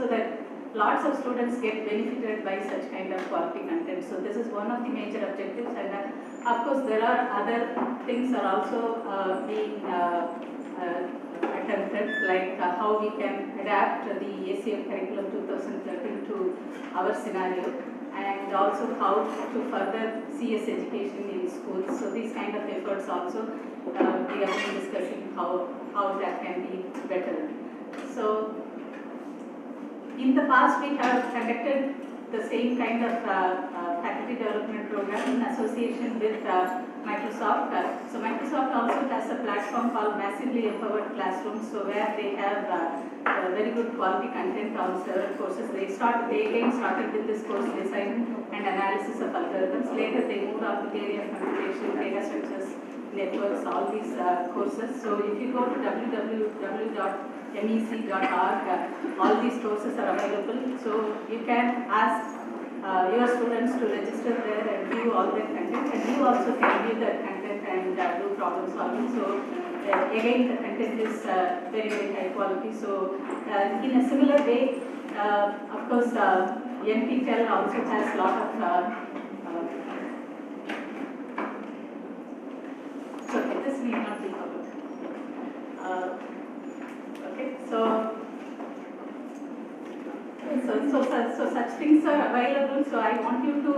so that lots of students get benefited by such kind of quality content. So this is one of the major objectives, and of course there are other things are also being attempted, like how we can adapt the ACM curriculum 2013 to our scenario, and also how to further CS education in schools. So these kind of efforts also we have been discussing how that can be better. So in the past we have conducted the same kind of faculty development program in association with Microsoft. So Microsoft also has a platform called Massively Empowered Classrooms, so where they have very good quality content on several courses. They again started with this course design and analysis of algorithms. Later they moved on to the area of computation, data structures, networks, all these courses. So if you go to www.mec.org, all these courses are available. So you can ask your students to register there and view all their content, and you also can view that content and do problem solving. So again, the content is very, very high quality. So in a similar way, of course, NPTEL also has a lot of okay, this may not be covered. Okay, so such things are available. So I want you to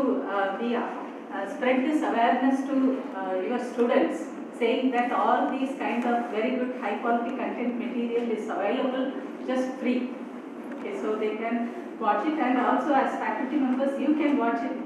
spread this awareness to your students, saying that all these kind of very good high quality content material is available just free. Okay, so they can watch it, and also as faculty members you can watch it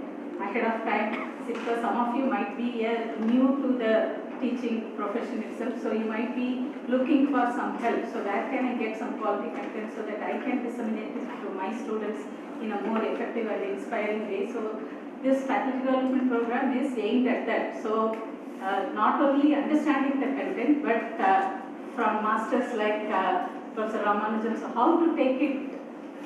ahead of time, because some of you might be new to the teaching profession itself, so you might be looking for some help. So where can I get some quality content so that I can disseminate it to my students in a more effective and inspiring way. So this faculty development program is aimed at that. So not only understanding the content, but from masters like Professor Ramanujan, so how to take it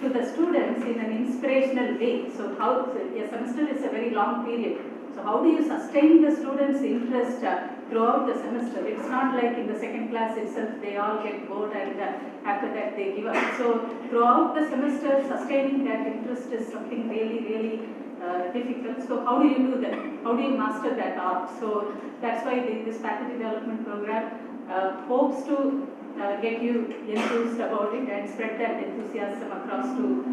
to the students in an inspirational way. So how a semester is a very long period. So how do you sustain the students' interest throughout the semester? It's not like in the second class itself they all get bored and after that they give up. So throughout the semester, sustaining that interest is something really, really difficult. So how do you do that? How do you master that art? So that's why this faculty development program hopes to get you enthused about it and spread that enthusiasm across to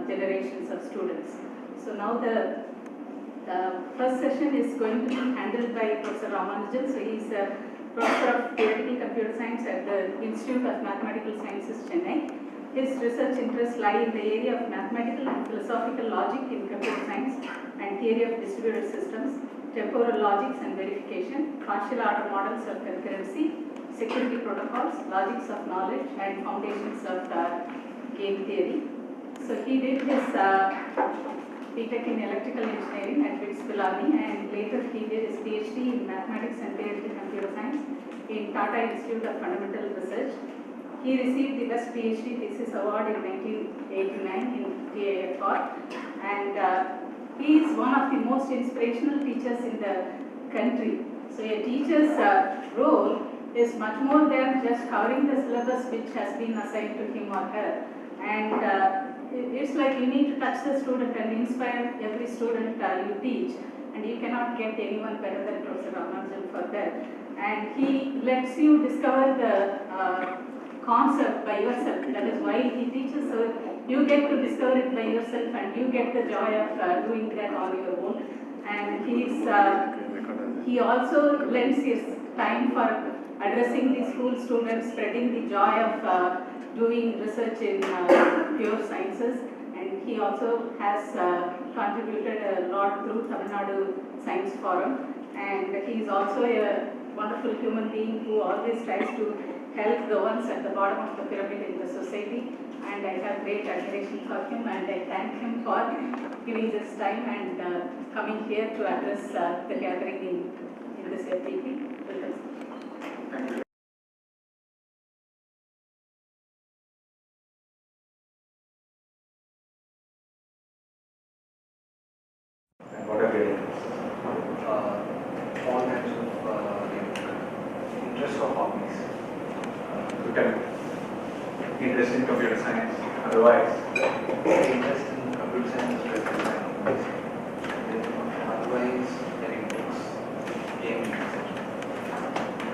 generations of students. So now the first session is going to be handled by Professor Ramanujan. So he is a Professor of Theoretical Computer Science at the Institute of Mathematical Sciences, Chennai. His research interests lie in the area of mathematical and philosophical logic in computer science and theory of distributed systems, temporal logics and verification, partial order models of concurrency, security protocols, logics of knowledge, and foundations of game theory. So he did his BTech in Electrical Engineering at BITS Pilani, and later he did his PhD in Mathematics and Theoretical Computer Science in Tata Institute of Fundamental Research. He received the Best PhD Thesis Award in 1989 in TIFR, and he is one of the most inspirational teachers in the country. So a teacher's role is much more than just covering the syllabus which has been assigned to him or her, and it's like you need to touch the student and inspire every student you teach, and you cannot get anyone better than Professor Ramanujan for that. And he lets you discover the concept by yourself. That is why he teaches, so you get to discover it by yourself and you get the joy of doing that on your own. And he also lends his time for addressing the school students, spreading the joy of doing research in pure sciences, and he also has contributed a lot through Tamil Nadu Science Forum, and he is also a wonderful human being who always tries to help the ones at the bottom of the pyramid in the society, and I have great admiration for him, and I thank him for giving this time and coming here to address the gathering in this FPP. Thank you. What are your all kinds of interests or hobbies? You can interest in computer science? Otherwise, Interest in computer science, otherwise getting books, gaming, etc.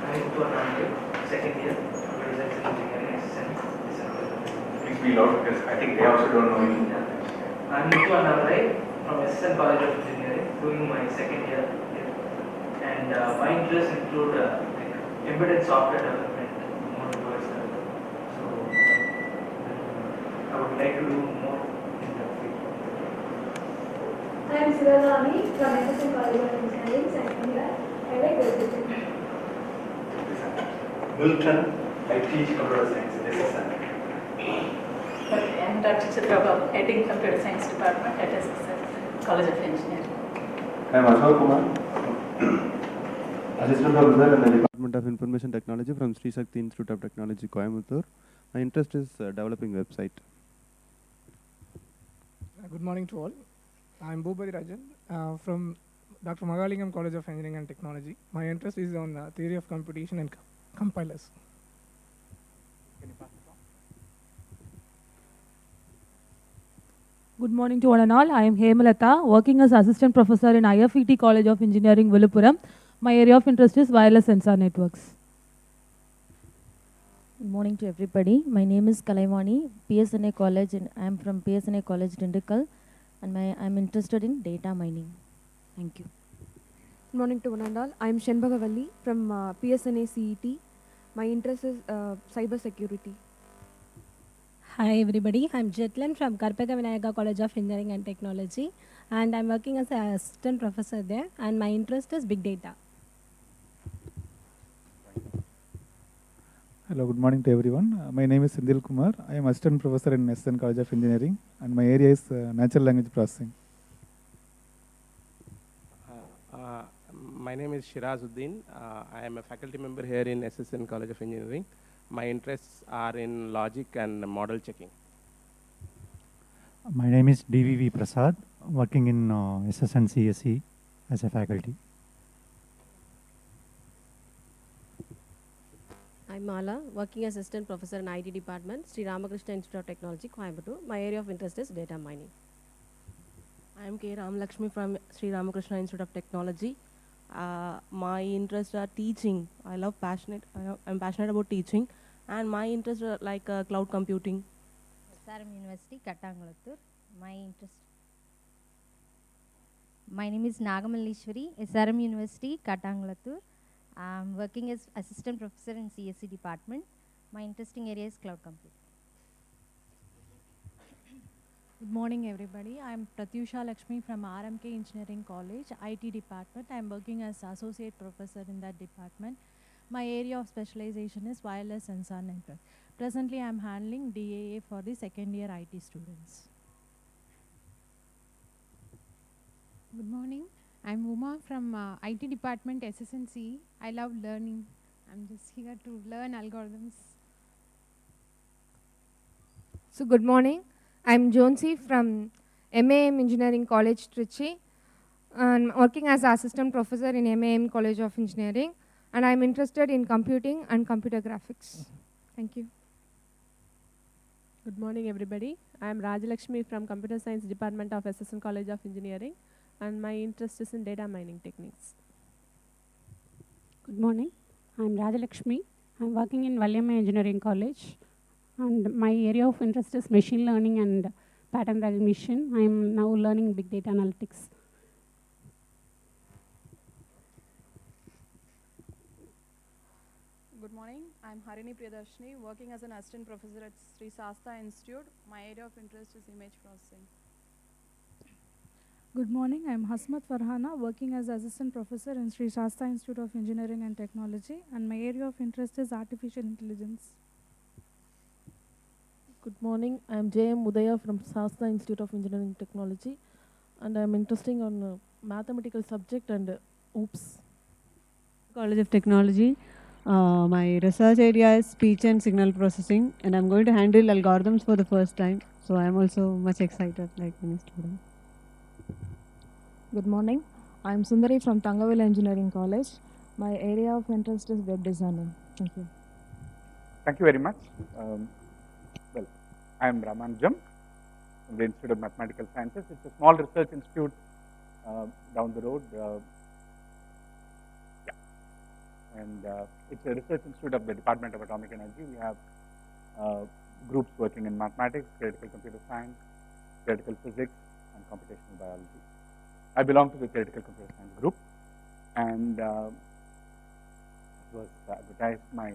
I'm into an second year computer science engineering assistant. please be loud because I think they also don't know you. I'm into an from SSN College of Engineering, doing my second year here. And my interests include embedded software development, more towards that. So I would like to do more in that field. I am Sivanami from SSN College of Engineering, second year. I like graduation. Milton, I teach computer science in SSN. Okay, I am Dr. Chitrababu, heading Computer Science Department at SSN College of Engineering. I am Ashok Kumar, Assistant Professor in the Department of Information Technology from Sri Shakti Institute of Technology, Coimbatore. My interest is developing website. Good morning to all. I am Bhubadi Rajan from Dr. Magalingam College of Engineering and Technology. My interest is on theory of computation and compilers. Good morning to one and all. I am Hemalata, working as Assistant Professor in IFET College of Engineering, Viluppuram. My area of interest is wireless sensor networks. Good morning to everybody. My name is Kalaivani, PSNA College, and I am from PSNA College, Dindigul, and I am interested in data mining. Thank you. Good morning to one and all. I am Shenbagavalli from PSNA CET. My interest is cyber security. Hi everybody, I'm Jetlan from Karpega Vinayaka College of Engineering and Technology, and I'm working as an assistant professor there, and my interest is big data. Hello, good morning to everyone. My name is Sindhil Kumar. I am assistant professor in SSN College of Engineering, and my area is natural language processing. My name is Shirazuddin. I am a faculty member here in SSN College of Engineering. My interests are in logic and model checking. My name is DVV Prasad, working in SSN CSE as a faculty. I'm Mala, working as assistant professor in IT department, Sri Ramakrishna Institute of Technology, Coimbatore. My area of interest is data mining. I'm K. Ramalakshmi from Sri Ramakrishna Institute of Technology. My interests are teaching. I'm passionate about teaching, and my interests are like cloud computing. SRM University, Kattangalathur. My name is Nagamallishwari, SRM University, Kattangalathur. I'm working as assistant professor in CSE department. My interesting area is cloud computing. Good morning everybody. I am Pratyusha Lakshmi from RMK Engineering College, IT department. I am working as associate professor in that department. My area of specialization is wireless sensor network. Presently I am handling DAA for the second year IT students. Good morning. I am Uma from IT department SSNC. I love learning. I am just here to learn algorithms. So good morning. I am Jonsi from MAM Engineering College, Trichy. I'm working as assistant professor in MAM College of Engineering, and I'm interested in computing and computer graphics. Thank you. Good morning everybody. I am Rajalakshmi from Computer Science Department of SSN College of Engineering, and my interest is in data mining techniques. Good morning. I am Rajalakshmi. I am working in Valiamma Engineering College, and my area of interest is machine learning and pattern recognition. I am now learning big data analytics. Good morning. I am Harini Priyadarshini, working as an assistant professor at Sri Shasta Institute. My area of interest is image processing. Good morning. I am Hasmat Farhana, working as assistant professor in Sri Shasta Institute of Engineering and Technology, and my area of interest is artificial intelligence. Good morning. I am J.M. Udaya from Shasta Institute of Engineering and Technology, and I am interested on mathematical subject and OOPS. College of Technology. My research area is speech and signal processing, and I'm going to handle algorithms for the first time. So I'm also much excited like many students. Good morning. I am Sundari from Tangavil Engineering College. My area of interest is web designing. Thank you. Thank you very much. I am Ramanujam from the Institute of Mathematical Sciences. It's a small research institute down the road. And it's a research institute of the Department of Atomic Energy. We have groups working in mathematics, theoretical computer science, theoretical physics, and computational biology. I belong to the theoretical computer science group, and it was advertised. My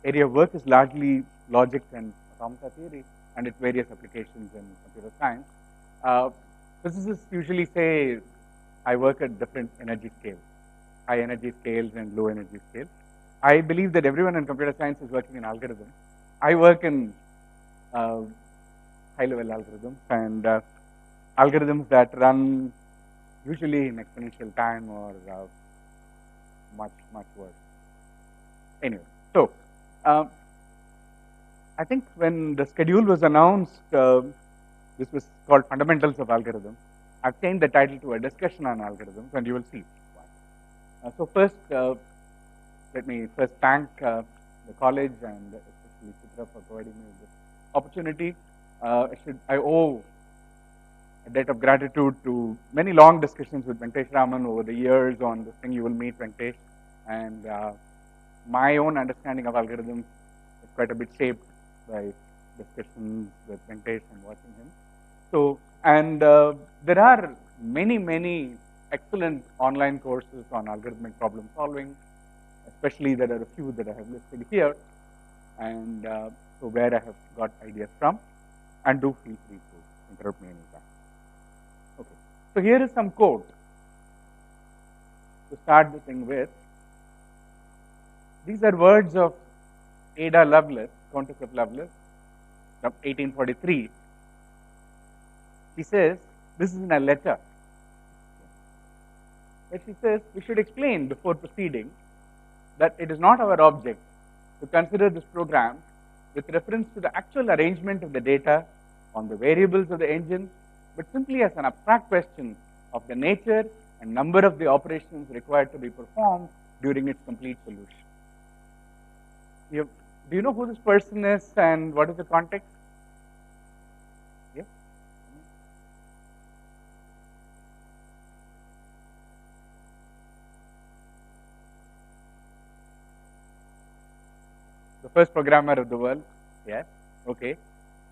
area of work is largely logic and automata theory and its various applications in computer science. Physicists usually say I work at different energy scales, high energy scales and low energy scales. I believe that everyone in computer science is working in algorithms. I work in high-level algorithms and algorithms that run usually in exponential time or much worse. Anyway, so I think when the schedule was announced, this was called Fundamentals of Algorithms. I've changed the title to a discussion on algorithms, and you will see why. So first, let me first thank the college and especially Chitra for providing me with this opportunity. I owe a debt of gratitude to many long discussions with Venkatesh Raman over the years on this thing. You will meet Venkatesh, and my own understanding of algorithms is quite a bit shaped by discussions with Venkatesh and watching him. So, and there are many excellent online courses on algorithmic problem solving, especially there are a few that I have listed here, and so where I have got ideas from, and do feel free to interrupt me anytime. Okay, so here is some code to start the thing with. These are words of Ada Lovelace, Countess of Lovelace, from 1843. She says, this is in a letter, but she says, we should explain before proceeding that it is not our object to consider this program with reference to the actual arrangement of the data on the variables of the engine, but simply as an abstract question of the nature and number of the operations required to be performed during its complete solution. Do you know who this person is and what is the context? Yes? The first programmer of the world? Yes. Okay.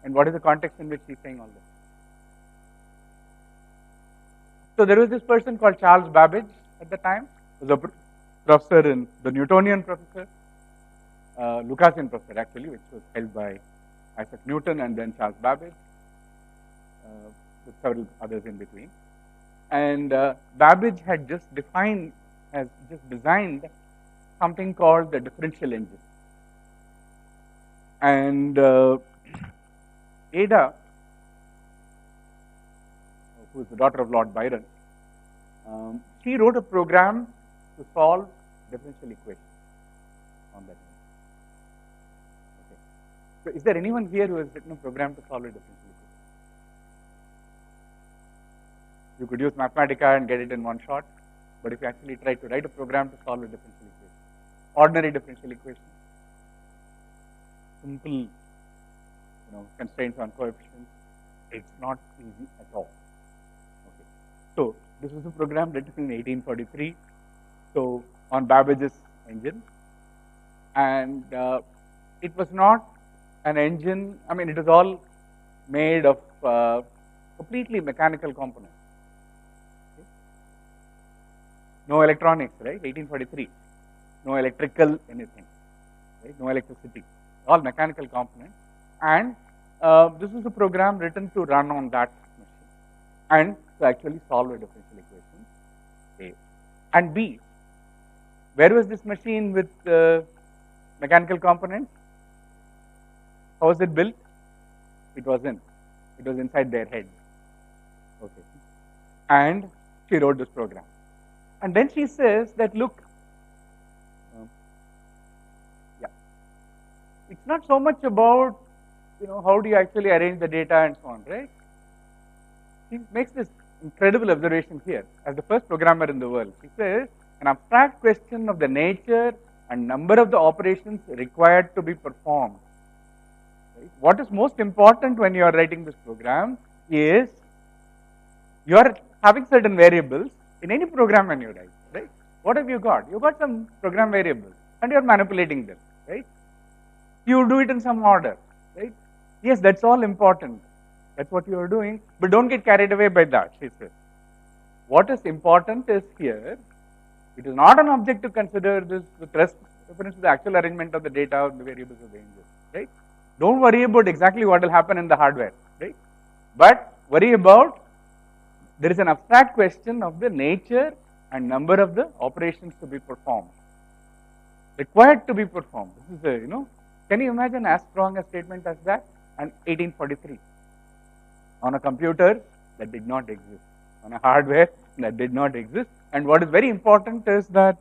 And what is the context in which he's saying all this? So there was this person called Charles Babbage at the time. He was a professor in the Newtonian professor. Lucasian professor actually, which was held by Isaac Newton and then Charles Babbage, with several others in between. And Babbage had just designed something called the differential engine. And Ada, who is the daughter of Lord Byron, she wrote a program to solve differential equations on that. So is there anyone here who has written a program to solve a differential equation? You could use Mathematica and get it in one shot, but if you actually try to write a program to solve a differential equation, ordinary differential equation, simple, constraints on coefficients, it's not easy at all. Okay. So this was a program written in 1843, so on Babbage's engine, and it was not an engine, it was all made of completely mechanical components. Okay. No electronics, right? 1843. No electrical anything, right? No electricity. All mechanical components. And this is a program written to run on that machine and to actually solve a differential equation, A. And B, where was this machine with mechanical components? How was it built? It was inside their head. Okay. And she wrote this program. And then she says that, look, it's not so much about, how do you actually arrange the data and so on, right? She makes this incredible observation here as the first programmer in the world. She says, an abstract question of the nature and number of the operations required to be performed, Right? What is most important when you are writing this program is you are having certain variables in any program when you write, right? What have you got? You got some program variables and you are manipulating them, right? You do it in some order, right? Yes, that's all important. That's what you are doing, but don't get carried away by that, she says. What is important is here, it is not an object to consider this with reference to the actual arrangement of the data or the variables of the ranges, right? Don't worry about exactly what will happen in the hardware, right? But worry about, there is an abstract question of the nature and number of the operations to be performed, required to be performed. This is a, can you imagine as strong a statement as that? And 1843, on a computer that did not exist, on a hardware that did not exist. And what is very important is that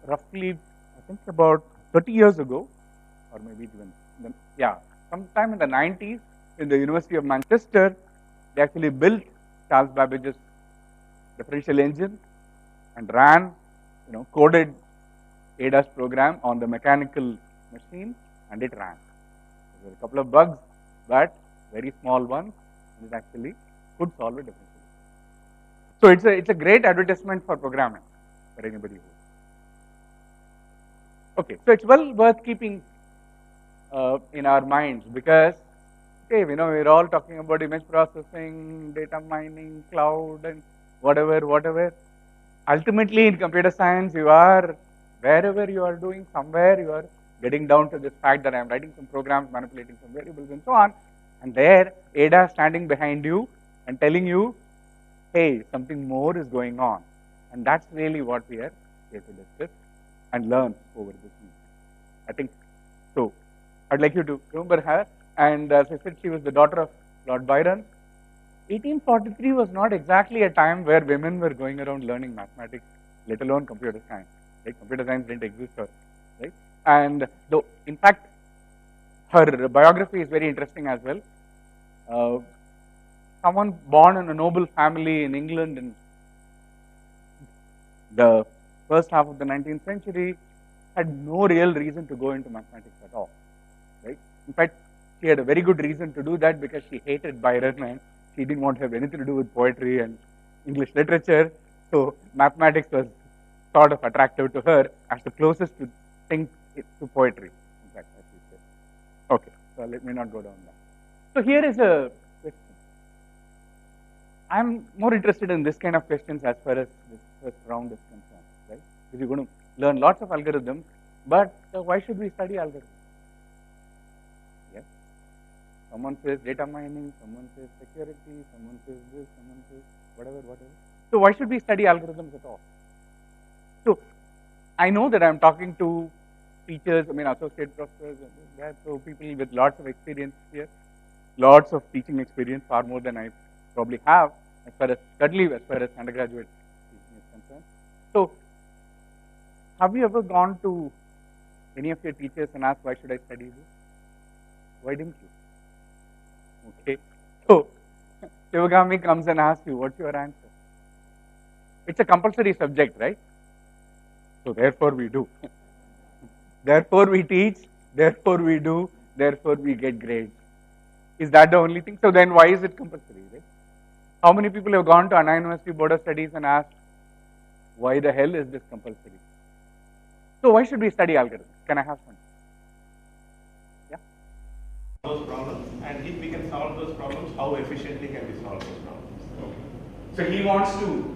roughly, I think about 30 years ago, or maybe even, sometime in the 90s, in the University of Manchester, they actually built Charles Babbage's differential engine and ran, coded ADAS program on the mechanical machine, and it ran. There were a couple of bugs, but very small ones, and it actually could solve a differential. So it's a great advertisement for programming for anybody who. Okay, so it's well worth keeping in our minds because, okay, we're all talking about image processing, data mining, cloud, and whatever. Ultimately, in computer science, you are, wherever you are doing, somewhere you are getting down to this fact that I am writing some programs, manipulating some variables, and so on. And there, Ada standing behind you and telling you, hey, something more is going on. And that's really what we are here to discuss and learn over this week. I think so. I'd like you to remember her. And as I said, she was the daughter of Lord Byron. 1843 was not exactly a time where women were going around learning mathematics, let alone computer science. Right? Computer science didn't exist, right? And though, in fact, her biography is very interesting as well. Someone born in a noble family in England in the first half of the 19th century had no real reason to go into mathematics at all, right? In fact, she had a very good reason to do that because she hated Byron and she didn't want to have anything to do with poetry and English literature. So mathematics was sort of attractive to her as the closest thing to poetry, in fact, as she said. Okay, so let me not go down that. So here is a question. I'm more interested in this kind of questions as far as this first round is concerned, right? Because you're going to learn lots of algorithms, but why should we study algorithms? Yes. Someone says data mining, someone says security, someone says this, someone says whatever. So why should we study algorithms at all? So I know that I'm talking to teachers, associate professors, and that, so people with lots of experience here, lots of teaching experience, far more than I probably have, certainly as far as undergraduate teaching is concerned. So, have you ever gone to any of your teachers and asked, why should I study this? Why didn't you? Okay. So, Shivagami comes and asks you, what's your answer? It's a compulsory subject, right? So, therefore we do. Therefore we teach, therefore we do, therefore we get grades. Is that the only thing? So then why is it compulsory, right? How many people have gone to Anna University Board of Studies and asked, why the hell is this compulsory? So why should we study algorithms? Can I have fun? Yeah? Those problems, and if we can solve those problems, how efficiently can we solve those problems? Okay. So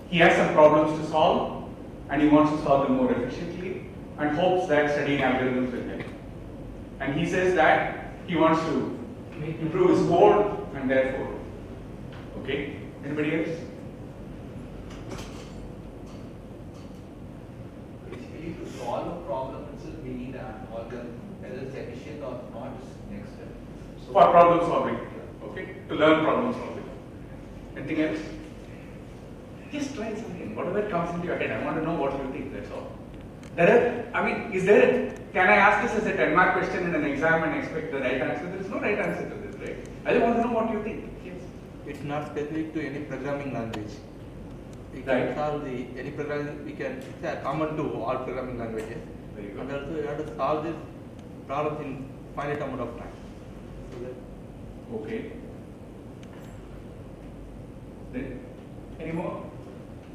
he has some problems to solve, and he wants to solve them more efficiently, and hopes that studying algorithms will help. And he says that he wants to improve his code, and therefore, okay. Anybody else? Basically, to solve a problem itself, we need an algorithm. Whether it's efficient or not is next step. So for problem solving, okay? To learn problem solving. Anything else? Just try something. Whatever comes into your head, I want to know what you think. That's all. Can I ask this as a 10-mark question in an exam and expect the right answer? There is no right answer to this, right? I just want to know what you think. Yes. it's not specific to any programming language. We Right. can solve any programming, it's common to all programming languages. Very good. And also you have to solve this problems in finite amount of time. Okay. Then, any more?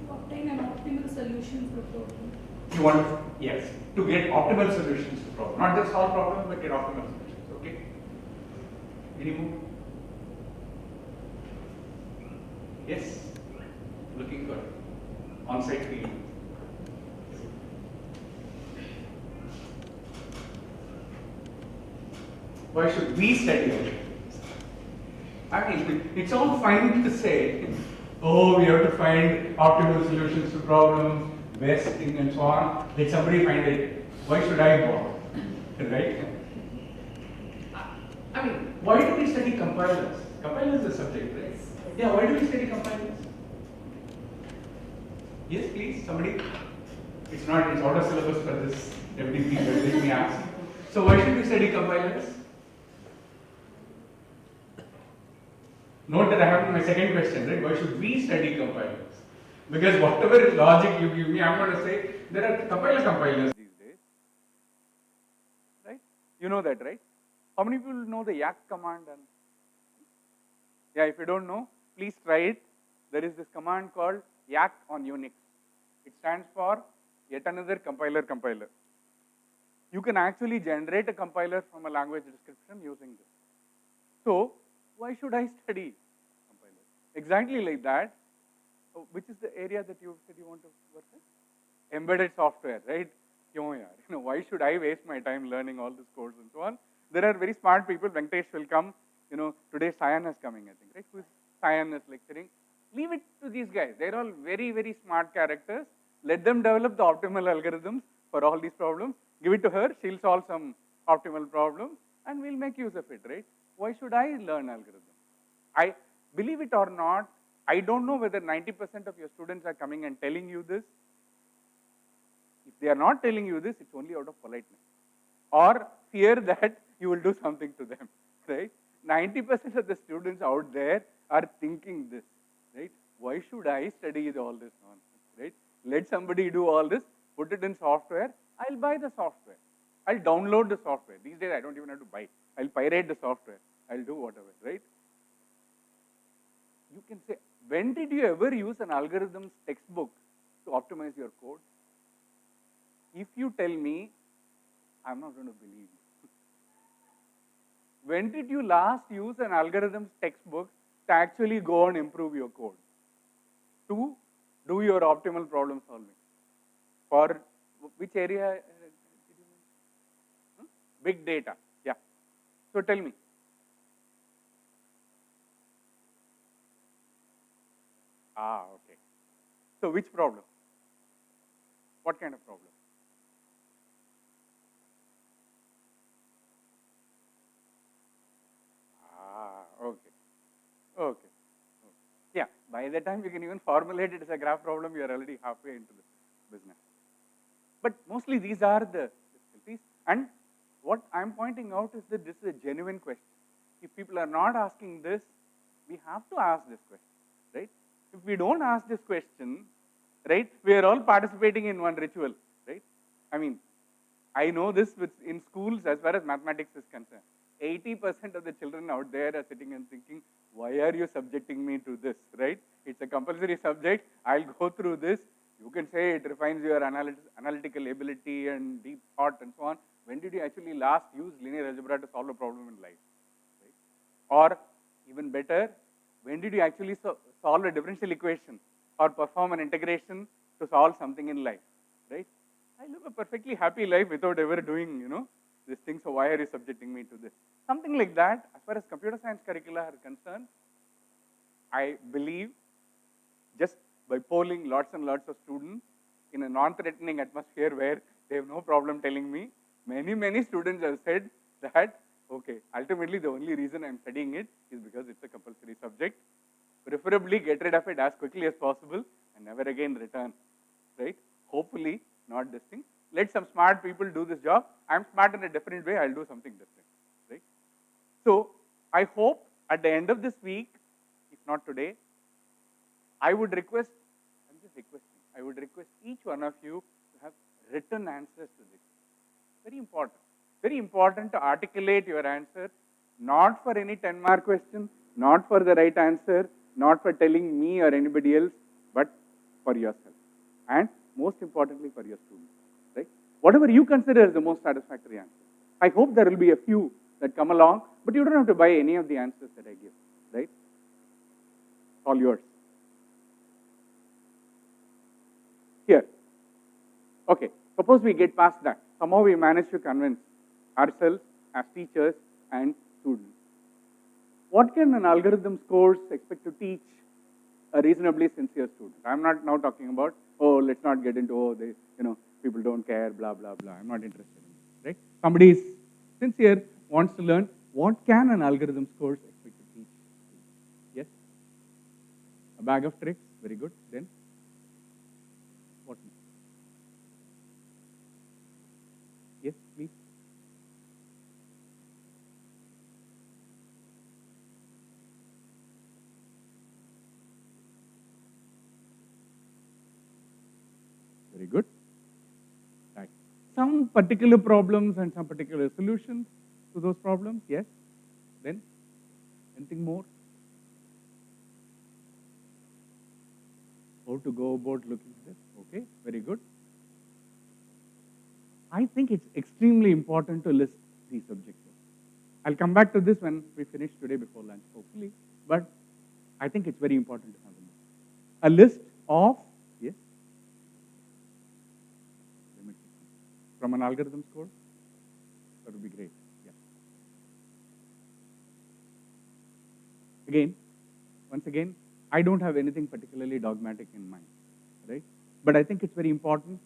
To obtain an optimal solution for a problem. You want, yes, to get optimal solutions to problems. Not just solve problems, but get optimal solutions. Okay. Any more? Yes. Looking good. On-site feeling. Why should we study it? I mean, it's all fine to say, oh, we have to find optimal solutions to problems, best thing and so on. Let somebody find it. Why should I bother? Right? I mean, why do we study compilers? Compilers is a subject, right? Yeah, why do we study compilers? Yes, please, somebody? It's not, it's out of syllabus for this FDP, but let me ask. So why should we study compilers? Note that I have my second question, right? Why should we study compilers? Because whatever logic you give me, I'm going to say there are compilers these days. Right? You know that, right? How many people know the yak command? And yeah, if you don't know, please try it. There is this command called yak on Unix. It stands for yet another compiler. You can actually generate a compiler from a language description using this. So, why should I study compilers? Exactly like that. Which is the area that you said you want to work in? Embedded software, right? Why should I waste my time learning all this codes and so on? There are very smart people. Venkatesh will come. Today Sayan is coming, I think, right? Who is Sayan is lecturing. Leave it to these guys. They're all very, very smart characters. Let them develop the optimal algorithms for all these problems. Give it to her. She'll solve some optimal problems, and we'll make use of it, right? Why should I learn algorithms? I believe it or not, I don't know whether 90% of your students are coming and telling you this. If they are not telling you this, it's only out of politeness or fear that you will do something to them, right? 90% of the students out there are thinking this, right? Why should I study all this nonsense, right? Let somebody do all this, put it in software, I'll buy the software. I'll download the software. These days I don't even have to buy. I'll pirate the software. I'll do whatever, right? You can say, when did you ever use an algorithms textbook to optimize your code? If you tell me, I'm not going to believe you. When did you last use an algorithms textbook to actually go and improve your code? To do your optimal problem solving? For which area did you mention? Big data, yeah. So tell me. Okay. So which problem? What kind of problem? Okay. Yeah, by the time you can even formulate it as a graph problem, you are already halfway into the business. But mostly these are the difficulties. And what I'm pointing out is that this is a genuine question. If people are not asking this, we have to ask this question, right? If we don't ask this question, right, we are all participating in one ritual, right? I mean, I know this in schools as far as mathematics is concerned. 80% of the children out there are sitting and thinking, why are you subjecting me to this, right? It's a compulsory subject. I'll go through this. You can say it refines your analytical ability and deep thought and so on. When did you actually last use linear algebra to solve a problem in life? Right? Or even better, when did you actually solve a differential equation or perform an integration to solve something in life, right? I live a perfectly happy life without ever doing, this thing, so why are you subjecting me to this? Something like that. As far as computer science curricula are concerned, I believe just by polling lots and lots of students in a non-threatening atmosphere where they have no problem telling me, many students have said that, okay, ultimately the only reason I'm studying it is because it's a compulsory subject. Preferably get rid of it as quickly as possible and never again return, right? Hopefully not this thing. Let some smart people do this job. I'm smart in a different way, I'll do something different, right? So I hope at the end of this week, if not today, I would request each one of you to have written answers to this. Very important. very important to articulate your answer, not for any 10-mark question, not for the right answer, not for telling me or anybody else, but for yourself. And most importantly, for your students, right? Whatever you consider is the most satisfactory answer. I hope there will be a few that come along, but you don't have to buy any of the answers that I give, right? All yours. Here. Okay, suppose we get past that. Somehow we manage to convince ourselves as teachers and students. What can an algorithms course expect to teach a reasonably sincere student? I'm not now talking about, oh, let's not get into, oh, they, people don't care, blah, blah, blah. I'm not interested in this, right? Somebody is sincere, wants to learn, what can an algorithms course expect to teach? Yes? A bag of tricks, very good. Then? What more? Yes, please. Very good. Right. Some particular problems and some particular solutions to those problems. Yes. Then, anything more? How to go about looking at this? Okay, very good. I think it's extremely important to list these objectives. I'll come back to this when we finish today before lunch, hopefully. But I think it's very important to have a list of, yes, from an algorithms course. That would be great. Yeah. Again, once again, I don't have anything particularly dogmatic in mind, right? But I think it's very important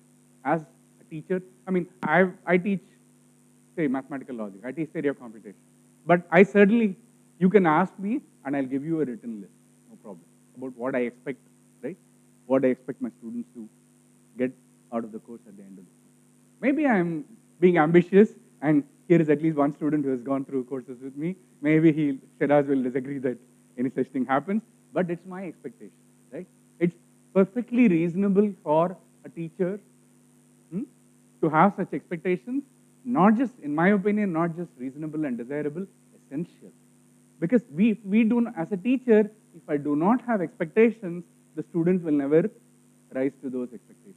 as a teacher. I mean, I teach, say, mathematical logic. I teach theory of computation. But I certainly, you can ask me and I'll give you a written list, no problem, about what I expect, right? What I expect my students to get out of the course at the end of the course. Maybe I'm being ambitious and here is at least one student who has gone through courses with me. Maybe Shiraz will disagree that any such thing happens, but it's my expectation, right? It's perfectly reasonable for a teacher to have such expectations, not just, in my opinion, not just reasonable and desirable, essential. Because we do, as a teacher, if I do not have expectations, the students will never rise to those expectations.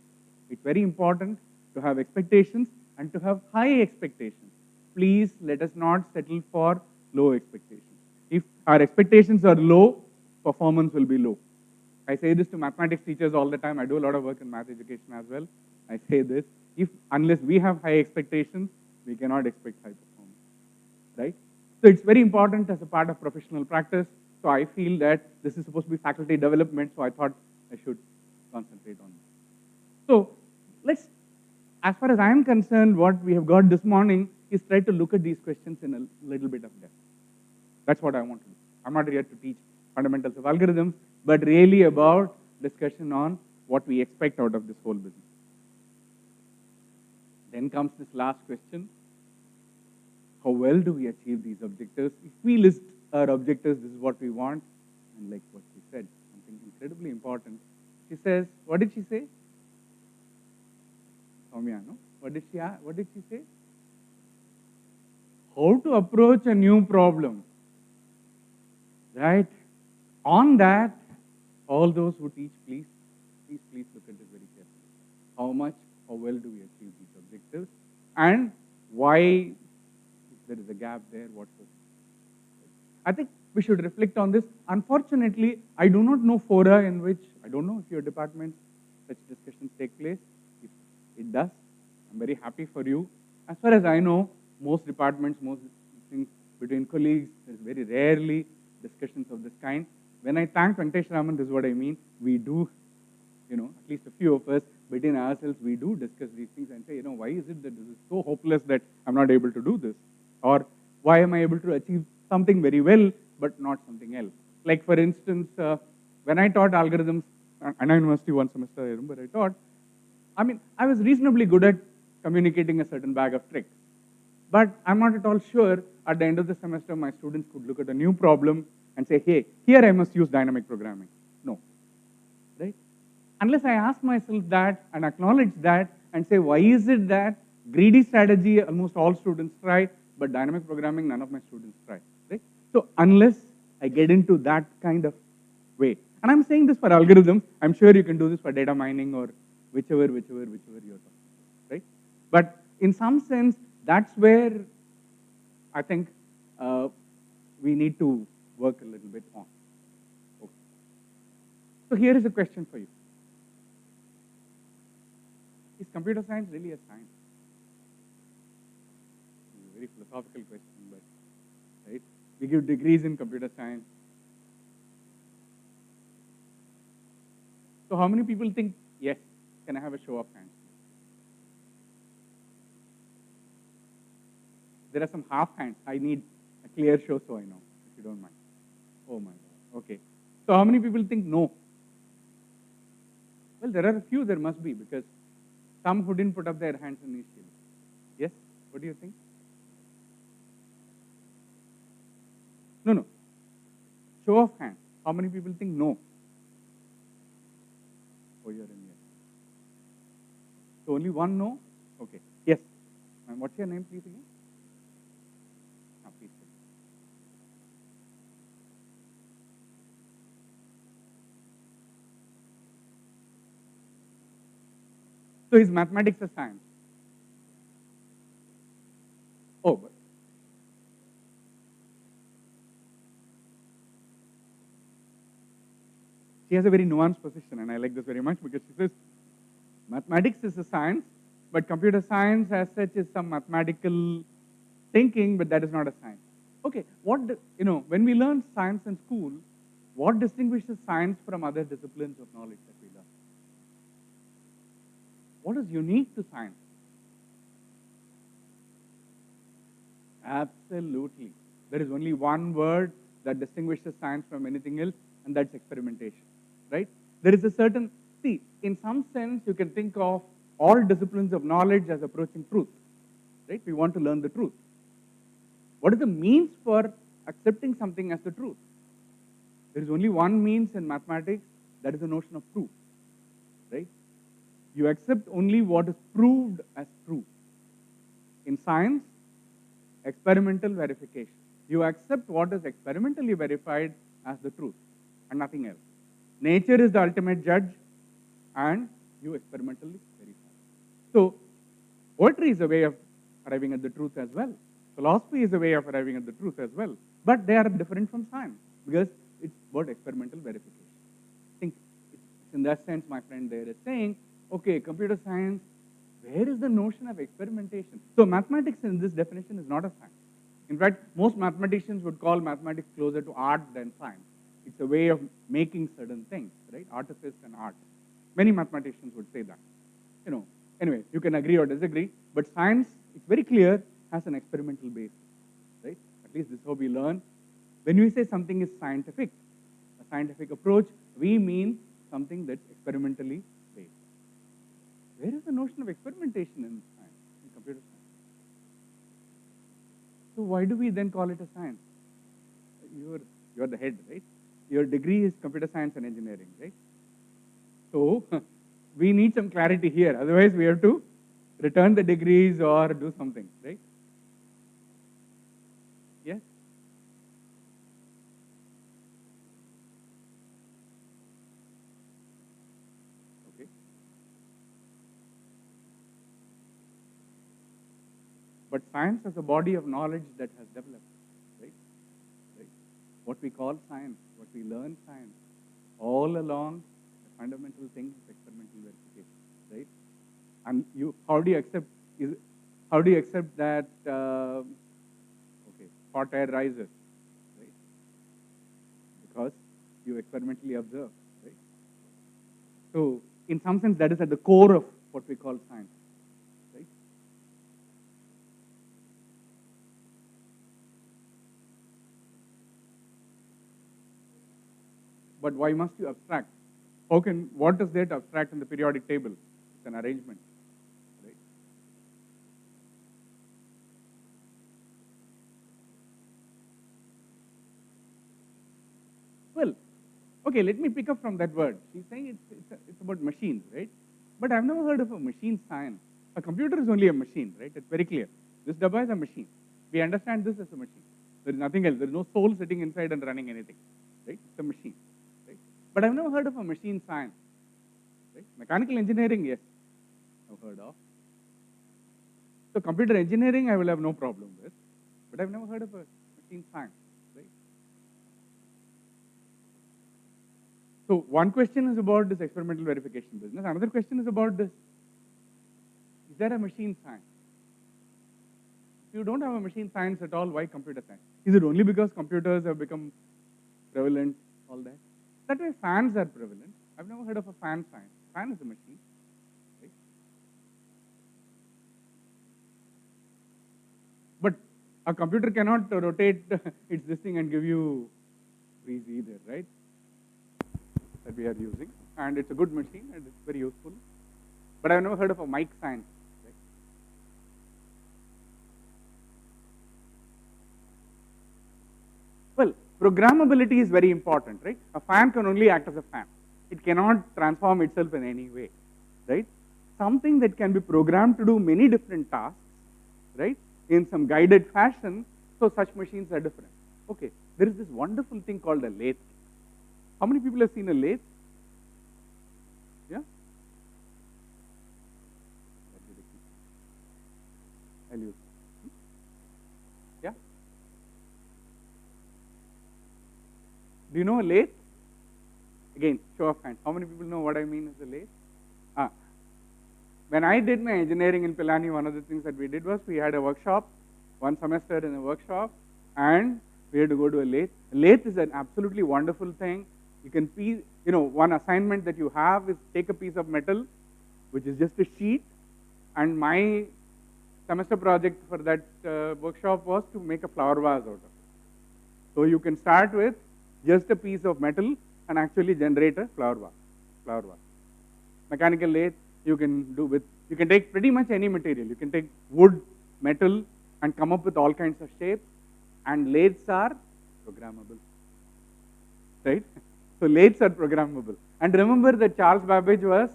It's very important to have expectations and to have high expectations. Please let us not settle for low expectations. If our expectations are low, performance will be low. I say this to mathematics teachers all the time. I do a lot of work in math education as well. I say this, unless we have high expectations, we cannot expect high performance, right? So it's very important as a part of professional practice. So I feel that this is supposed to be faculty development, so I thought I should concentrate on this. So let's, as far as I am concerned, what we have got this morning is try to look at these questions in a little bit of depth. That's what I want to do. I'm not here to teach fundamentals of algorithms, but really about discussion on what we expect out of this whole business. Then comes this last question. How well do we achieve these objectives? If we list our objectives, this is what we want. And like what she said, something incredibly important. She says, what did she say? Soumya, no? What did she say? How to approach a new problem. Right? On that, all those who teach, please look at this very carefully. How well do we achieve these objectives? And why, if there is a gap there, what hope? I think we should reflect on this. Unfortunately, I do not know fora in which, I don't know if your department, such discussions take place. If it does, I'm very happy for you. As far as I know, most departments, most things between colleagues, there's very rarely discussions of this kind. When I thank Venkatesh Raman, this is what I mean. We do, at least a few of us, between ourselves, we do discuss these things and say, why is it that this is so hopeless that I'm not able to do this? Or why am I able to achieve something very well, but not something else? Like, for instance, when I taught algorithms, Anna University one semester, I remember I taught, I was reasonably good at communicating a certain bag of tricks. But I'm not at all sure at the end of the semester my students could look at a new problem and say, hey, here I must use dynamic programming. No, right? Unless I ask myself that and acknowledge that and say, why is it that Greedy strategy, almost all students try, but dynamic programming, none of my students try, right? So unless I get into that kind of way, and I'm saying this for algorithms, I'm sure you can do this for data mining or whichever you're talking, right? But in some sense, that's where I think we need to work a little bit on. Okay. So here is a question for you. Is computer science really a science? It's a very philosophical question, but right? We give degrees in computer science. So how many people think, yes, can I have a show of hands? There are some half hands. I need a clear show so I know, if you don't mind. Oh my God, okay. So how many people think no? Well, there are a few, there must be, because some who didn't put up their hands initially. Yes? What do you think? No. Show of hands. How many people think no? Oh, you're in yes. So only one no? Okay. Yes. And what's your name, please, again? Please. So is mathematics a science? Oh, but she has a very nuanced position, and I like this very much because she says mathematics is a science, but computer science as such is some mathematical thinking, but that is not a science. Okay, when we learn science in school, what distinguishes science from other disciplines of knowledge that we learn? What is unique to science? Absolutely. There is only one word that distinguishes science from anything else, and that's experimentation, right? There is a certain, in some sense, you can think of all disciplines of knowledge as approaching truth, right? We want to learn the truth. What is the means for accepting something as the truth? There is only one means in mathematics, that is the notion of proof, right? You accept only what is proved as true. In science, experimental verification. You accept what is experimentally verified as the truth and nothing else. Nature is the ultimate judge and you experimentally verify. So, poetry is a way of arriving at the truth as well. Philosophy is a way of arriving at the truth as well. But they are different from science because it's about experimental verification. I think it's in that sense my friend there is saying, okay, computer science, where is the notion of experimentation? So mathematics in this definition is not a science. In fact, most mathematicians would call mathematics closer to art than science. It's a way of making certain things, right? Artifice and art. Many mathematicians would say that. Anyway, you can agree or disagree, but science, it's very clear, has an experimental basis, right? At least this is how we learn. When we say something is scientific, a scientific approach, we mean something that's experimentally based. Where is the notion of experimentation in science, in computer science? So why do we then call it a science? You're the head, right? Your degree is computer science and engineering, right? So we need some clarity here. Otherwise, we have to return the degrees or do something, right? Yes? Okay. But science is a body of knowledge that has developed, right? What we call science, what we learn science, all along the fundamental thing is experimental verification, right? And how do you accept that hot air rises, right? Because you experimentally observe, right? So in some sense that is at the core of what we call science, right? But why must you abstract? What is there to abstract in the periodic table? It's an arrangement, right? Well, okay, let me pick up from that word. She's saying it's about machines, right? But I've never heard of a machine science. A computer is only a machine, right? It's very clear. This dabba is a machine. We understand this as a machine. There is nothing else. There is no soul sitting inside and running anything, right? It's a machine, right? But I've never heard of a machine science, right? Mechanical engineering, yes, I've heard of. So computer engineering, I will have no problem with, but I've never heard of a machine science, right? So one question is about this experimental verification business. Another question is about this. Is there a machine science? If you don't have a machine science at all, why computer science? Is it only because computers have become prevalent, all that? That way fans are prevalent. I've never heard of a fan science. Fan is a machine. Right? But a computer cannot rotate its this thing and give you breeze either, right? That we are using. And it's a good machine and it's very useful. But I've never heard of a mic science. Well, programmability is very important, right? A fan can only act as a fan. It cannot transform itself in any way, right? Something that can be programmed to do many different tasks, right? In some guided fashion, so such machines are different. Okay, there is this wonderful thing called a lathe. How many people have seen a lathe? Yeah? I'll use. Yeah? Do you know a lathe? Again, show of hands. How many people know what I mean as a lathe? When I did my engineering in Pilani, one of the things that we did was we had a workshop, one semester in a workshop, and we had to go to a lathe. A lathe is an absolutely wonderful thing. You can one assignment that you have is take a piece of metal, which is just a sheet, and my semester project for that workshop was to make a flower vase out of it. So you can start with just a piece of metal and actually generate a flower vase. Mechanical lathe, you can take pretty much any material. You can take wood, metal, and come up with all kinds of shapes. And lathes are programmable, right? So lathes are programmable. And remember that Charles Babbage was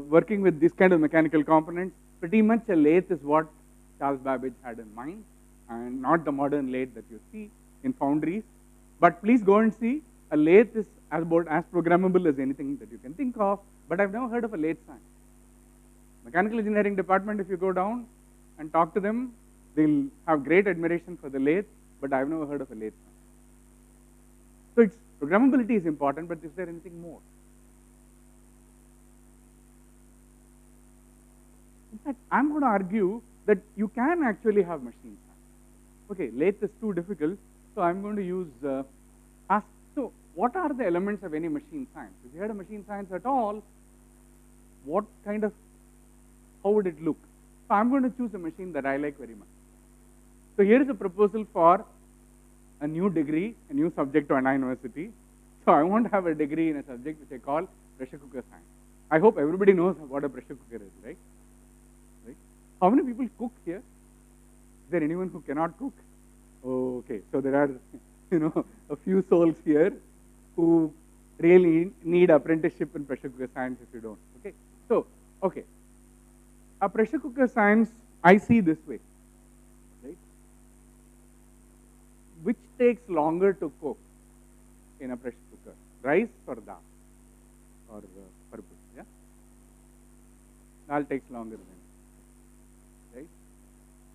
working with this kind of mechanical components. Pretty much a lathe is what Charles Babbage had in mind, and not the modern lathe that you see in foundries. But please go and see, a lathe is as programmable as anything that you can think of, but I've never heard of a lathe science. Mechanical engineering department, if you go down and talk to them, they'll have great admiration for the lathe, but I've never heard of a lathe science. So it's programmability is important, but is there anything more? In fact, I'm going to argue that you can actually have machine science. Okay, lathe is too difficult, so I'm going to use so what are the elements of any machine science? If you had a machine science at all, how would it look? So I'm going to choose a machine that I like very much. So here is a proposal for a new degree, a new subject to Anna University. So I want to have a degree in a subject which I call pressure cooker science. I hope everybody knows what a pressure cooker is, right? How many people cook here? Is there anyone who cannot cook? Oh, okay, so there are a few souls here who really need apprenticeship in pressure cooker science if you don't. Okay, so a pressure cooker science I see this way, right? Which takes longer to cook in a pressure cooker, rice or dal or purple? Yeah, dal takes longer than, right?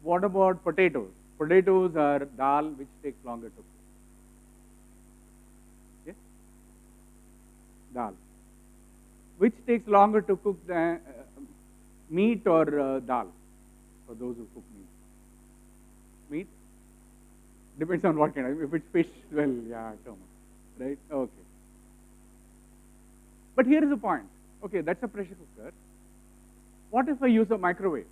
What about potatoes? Potatoes are dal, which takes longer to cook. Yes? Dal. Which takes longer to cook than meat or dal, for those who cook meat? Meat? Depends on what kind of, if it's fish, well, yeah, right? Okay. But here is the point. Okay, that's a pressure cooker. What if I use a microwave?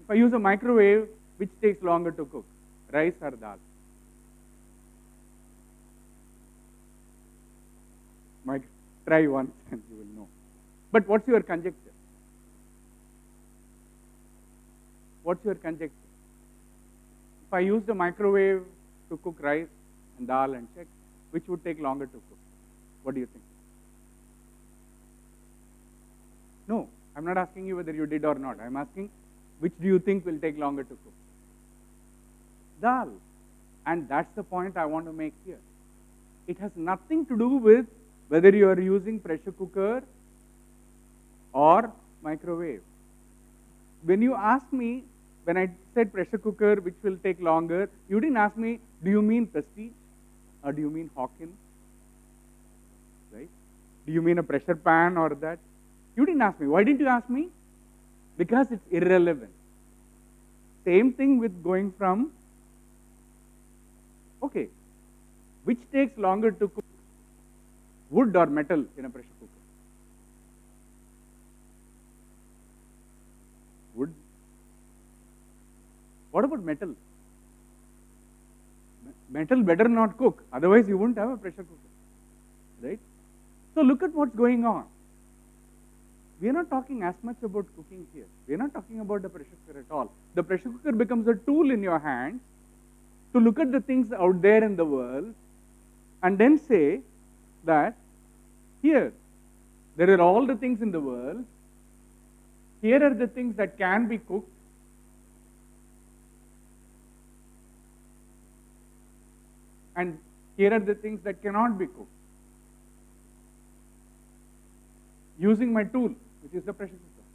If I use a microwave, which takes longer to cook, rice or dal? Try once and you will know. But what's your conjecture? What's your conjecture? If I use the microwave to cook rice and dal and check, which would take longer to cook? What do you think? No, I'm not asking you whether you did or not. I'm asking which do you think will take longer to cook? Dal. And that's the point I want to make here. It has nothing to do with whether you are using pressure cooker or microwave. When you asked me, when I said pressure cooker, which will take longer, you didn't ask me, do you mean Prestige or do you mean Hawkins? Right? Do you mean a pressure pan or that? You didn't ask me. Why didn't you ask me? Because it's irrelevant. Same thing with going from, okay, which takes longer to cook, wood or metal in a pressure cooker? Wood. What about metal? Metal better not cook, otherwise you won't have a pressure cooker, right? So look at what's going on. We are not talking as much about cooking here. We are not talking about the pressure cooker at all. The pressure cooker becomes a tool in your hands to look at the things out there in the world and then say that here, there are all the things in the world. Here are the things that can be cooked. And here are the things that cannot be cooked. Using my tool, which is the pressure cooker.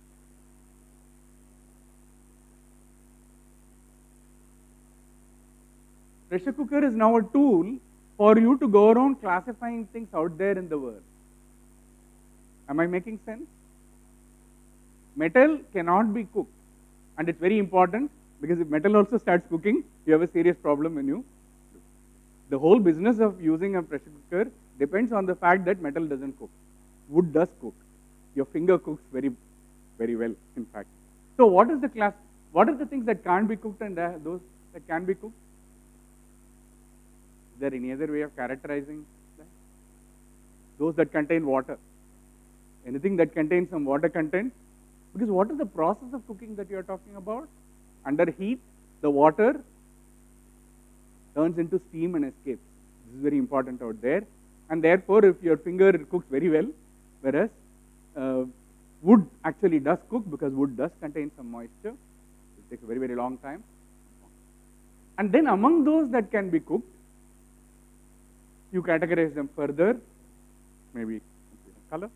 Pressure cooker is now a tool for you to go around classifying things out there in the world. Am I making sense? Metal cannot be cooked. And it's very important because if metal also starts cooking, you have a serious problem when you do. The whole business of using a pressure cooker depends on the fact that metal doesn't cook. Wood does cook. Your finger cooks very, very well, in fact. So what is the class? What are the things that can't be cooked and those that can be cooked? Is there any other way of characterizing that? Those that contain water. Anything that contains some water content. Because what is the process of cooking that you are talking about? Under heat, the water turns into steam and escapes. This is very important out there. And therefore, if your finger cooks very well, whereas wood actually does cook because wood does contain some moisture. It takes a very, very long time. And then among those that can be cooked, you categorize them further, maybe color.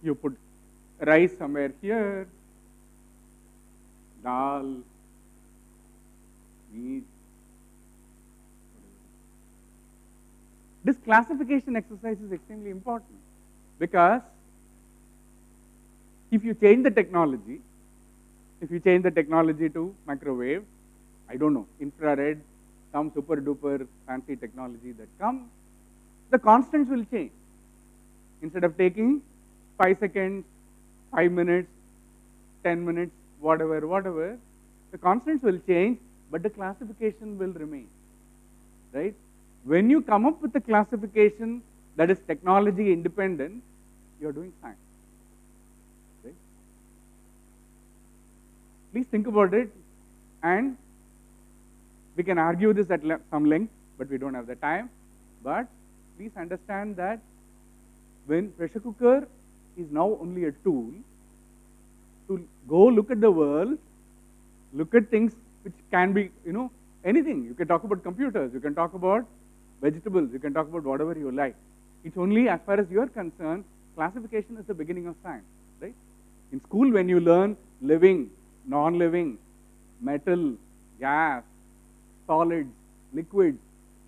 You put rice somewhere here, dal, meat. This classification exercise is extremely important because if you change the technology, to microwave, I don't know, infrared, some super duper fancy technology that comes, the constants will change. Instead of taking 5 seconds, 5 minutes, 10 minutes, whatever, the constants will change, but the classification will remain, right? When you come up with a classification that is technology independent, you are doing science, right? Please think about it, and we can argue this at some length, but we don't have the time. But please understand that when pressure cooker is now only a tool to go look at the world, look at things which can be, anything. You can talk about computers, you can talk about vegetables, you can talk about whatever you like. It's only as far as you are concerned, classification is the beginning of science, right? In school, when you learn living, non-living, metal, gas, solids, liquids,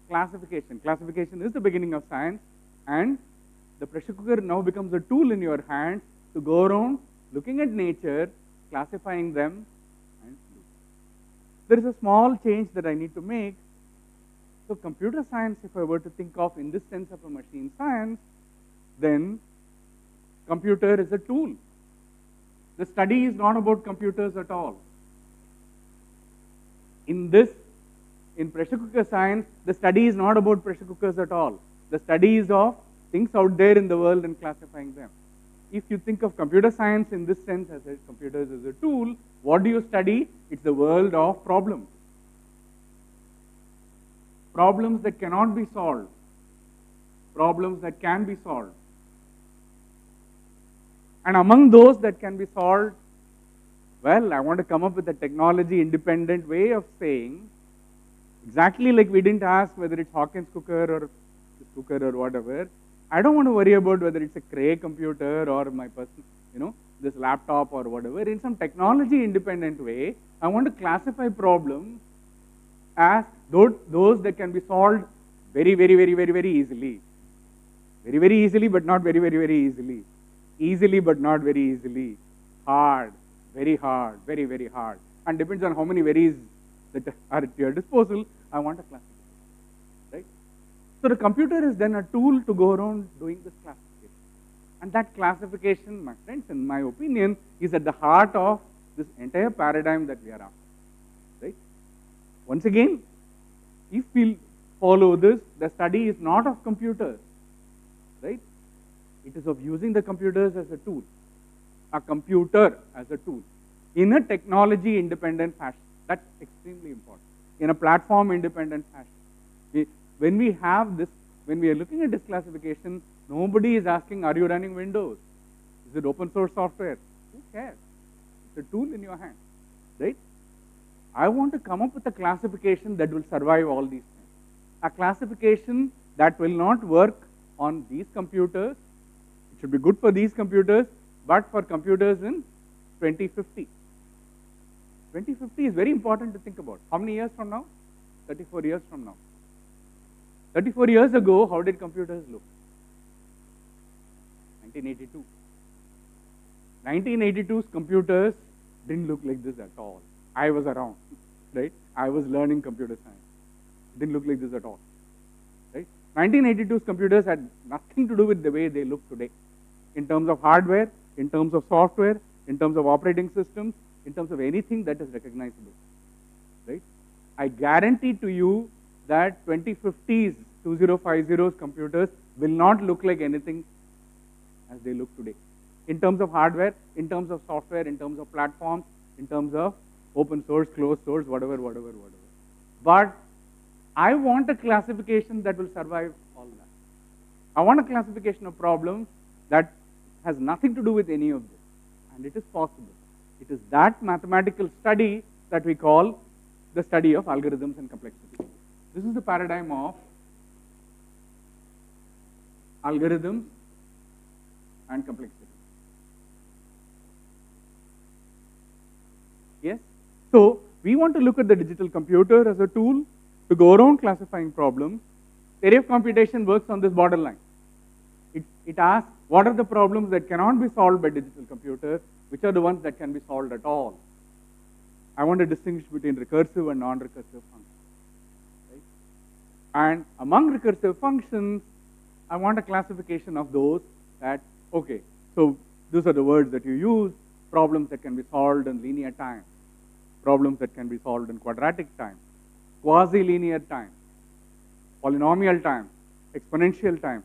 classification. Classification is the beginning of science, and the pressure cooker now becomes a tool in your hands to go around looking at nature, classifying them, and do. There is a small change that I need to make. So computer science, if I were to think of in this sense of a machine science, then computer is a tool. The study is not about computers at all. In pressure cooker science, the study is not about pressure cookers at all. The study is of things out there in the world and classifying them. If you think of computer science in this sense as computers as a tool, what do you study? It's the world of problems. Problems that cannot be solved. Problems that can be solved. And among those that can be solved, well, I want to come up with a technology independent way of saying, exactly like we didn't ask whether it's Hawkins cooker or this cooker or whatever. I don't want to worry about whether it's a Cray computer or my personal, this laptop or whatever. In some technology independent way, I want to classify problems as those that can be solved very, very, very, very, very easily. Very, very easily, but not very, very, very easily. Easily, but not very easily. Hard, very hard, very, very hard. And depends on how many varies that are at your disposal, I want a classification. Right? So the computer is then a tool to go around doing this classification. And that classification, my friends, in my opinion, is at the heart of this entire paradigm that we are after. Right? Once again, if we follow this, the study is not of computers. Right? It is of using the computers as a tool. A computer as a tool. In a technology independent fashion. That's extremely important. In a platform independent fashion. When we have this, when we are looking at this classification, nobody is asking, are you running Windows? Is it open source software? Who cares? It's a tool in your hand. Right? I want to come up with a classification that will survive all these things. A classification that will not work on these computers. It should be good for these computers, but for computers in 2050. 2050 is very important to think about. How many years from now? 34 years from now. 34 years ago, how did computers look? 1982. 1982's computers didn't look like this at all. I was around, right? I was learning computer science. It didn't look like this at all, right? 1982's computers had nothing to do with the way they look today. In terms of hardware, in terms of software, in terms of operating systems, in terms of anything that is recognizable, right? I guarantee to you that 2050's, 2050's computers will not look like anything as they look today. In terms of hardware, in terms of software, in terms of platforms, in terms of open source, closed source, whatever. But I want a classification that will survive all that. I want a classification of problems that has nothing to do with any of this. And it is possible. It is that mathematical study that we call the study of algorithms and complexity. This is the paradigm of algorithms and complexity. Yes? So, we want to look at the digital computer as a tool to go around classifying problems. Theory of computation works on this borderline. It asks, what are the problems that cannot be solved by digital computers? Which are the ones that can be solved at all? I want to distinguish between recursive and non-recursive functions. Right? And among recursive functions, I want a classification of those that, okay, so those are the words that you use, problems that can be solved in linear time, problems that can be solved in quadratic time, quasi-linear time, polynomial time, exponential time,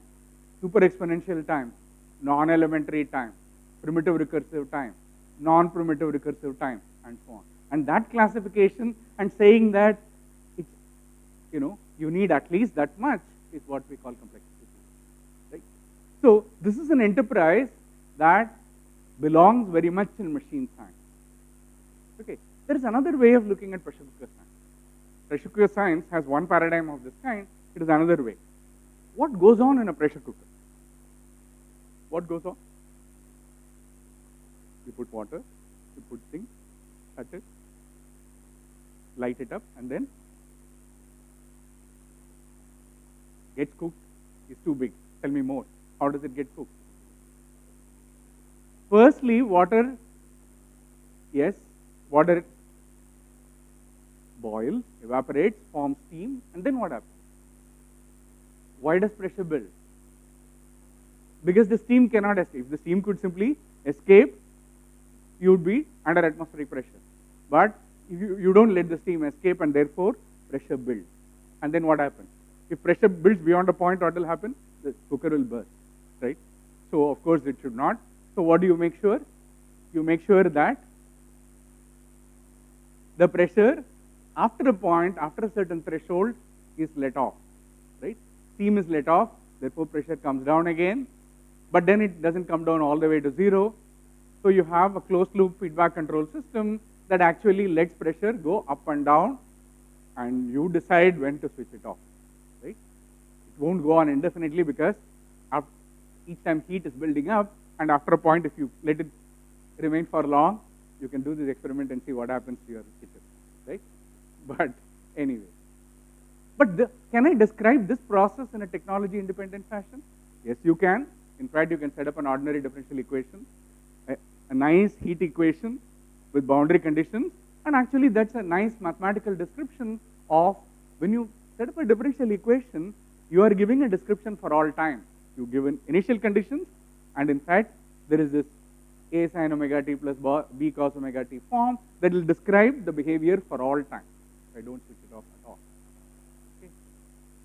super exponential time, non-elementary time, primitive recursive time, non-primitive recursive time, and so on. And that classification and saying that it's, you need at least that much is what we call complexity. Right? So this is an enterprise that belongs very much in machine science. Okay, there is another way of looking at pressure cooker science. Pressure cooker science has one paradigm of this kind. It is another way. What goes on in a pressure cooker? What goes on? You put water, you put things, cut it, light it up, and then gets cooked. It's too big. Tell me more. How does it get cooked? Firstly, water boils, evaporates, forms steam, and then what happens? Why does pressure build? Because the steam cannot escape. If the steam could simply escape, you would be under atmospheric pressure. But if you don't let the steam escape, and therefore pressure builds. And then what happens? If pressure builds beyond a point, what will happen? The cooker will burst, right? So of course it should not. So what do you make sure? You make sure that the pressure after a point, after a certain threshold, is let off, right? Steam is let off, therefore pressure comes down again, but then it doesn't come down all the way to zero. So you have a closed loop feedback control system that actually lets pressure go up and down, and you decide when to switch it off, right? It won't go on indefinitely because each time heat is building up, and after a point, if you let it remain for long, you can do this experiment and see what happens to your kitchen, right? But anyway. But can I describe this process in a technology independent fashion? Yes, you can. In fact, you can set up an ordinary differential equation, a nice heat equation with boundary conditions, and actually that's a nice mathematical description of when you set up a differential equation, you are giving a description for all time. You give an initial conditions, and in fact, there is this A sin omega t plus B cos omega t form that will describe the behavior for all time. I don't switch it off at all. Okay.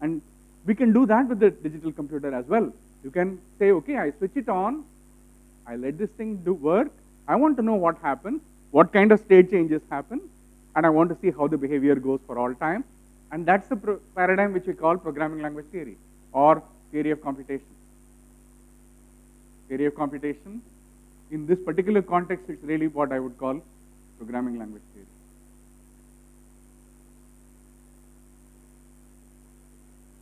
And we can do that with the digital computer as well. You can say, okay, I switch it on, I let this thing do work, I want to know what happens, what kind of state changes happen, and I want to see how the behavior goes for all time. And that's the paradigm which we call programming language theory or theory of computation. Theory of computation, in this particular context, it's really what I would call programming language theory.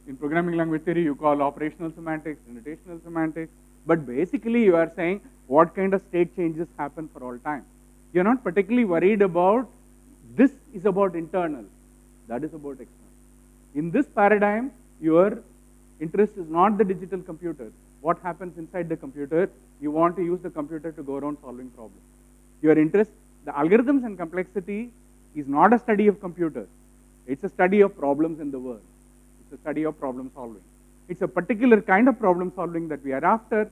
In programming language theory, you call operational semantics, notational semantics, but basically you are saying what kind of state changes happen for all time. You're not particularly worried about this is about internal, that is about external. In this paradigm, your interest is not the digital computer. What happens inside the computer, you want to use the computer to go around solving problems. Your interest, the algorithms and complexity is not a study of computers. It's a study of problems in the world. It's a study of problem solving. It's a particular kind of problem solving that we are after,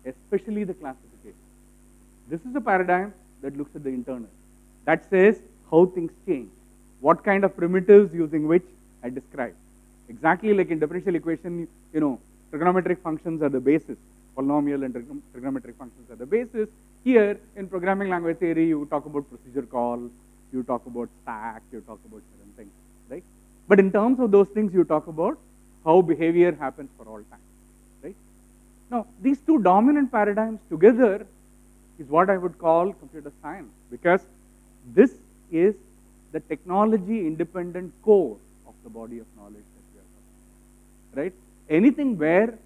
especially the classification. This is a paradigm that looks at the internal. That says how things change. What kind of primitives using which I describe. Exactly like in differential equation, trigonometric functions are the basis. Polynomial and trigonometric functions are the basis. Here, in programming language theory, you talk about procedure call, you talk about stack, you talk about certain things, right? But in terms of those things, you talk about how behavior happens for all time, right? Now, these two dominant paradigms together is what I would call computer science, because this is the technology-independent core of the body of knowledge that we are talking about, right? Anything where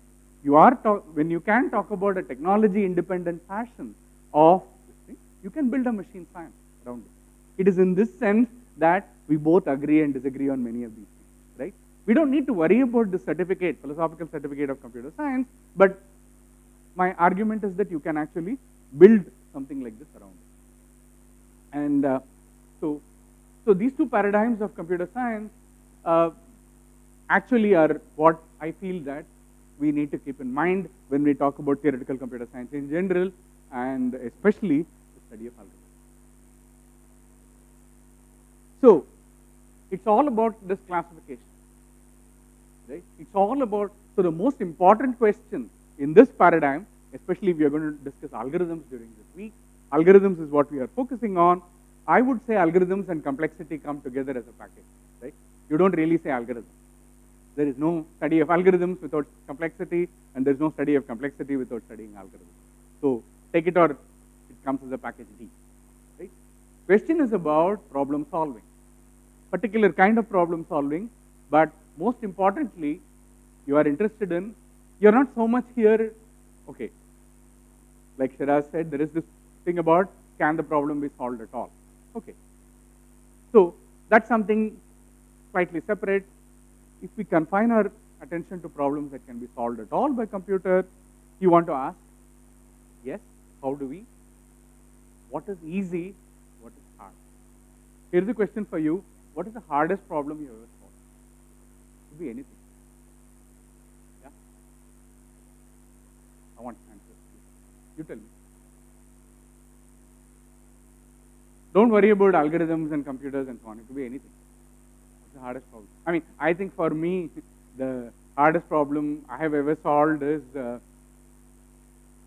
you are when you can talk about a technology-independent fashion of this thing, you can build a machine science around it. It is in this sense that we both agree and disagree on many of these things, right? We don't need to worry about the certificate, philosophical certificate of computer science, but my argument is that you can actually build something like this around it. And so these two paradigms of computer science actually are what I feel that we need to keep in mind when we talk about theoretical computer science in general, and especially the study of algorithms. So it's all about this classification, right? It's all about, so the most important question in this paradigm, especially if we are going to discuss algorithms during this week, algorithms is what we are focusing on. I would say algorithms and complexity come together as a package, right? You don't really say algorithms. There is no study of algorithms without complexity, and there is no study of complexity without studying algorithms. So take it or it comes as a package D, right? Question is about problem solving, particular kind of problem solving, but most importantly, you are interested in, you're not so much here, okay, like Shiraz said, there is this thing about can the problem be solved at all? Okay. So that's something slightly separate. If we confine our attention to problems that can be solved at all by computer, you want to ask, yes, how do we? What is easy? What is hard? Here's the question for you. What is the hardest problem you ever solved? It could be anything. Yeah? I want answers. You tell me. Don't worry about algorithms and computers and so on. It could be anything. What's the hardest problem? I mean, I think for me, the hardest problem I have ever solved is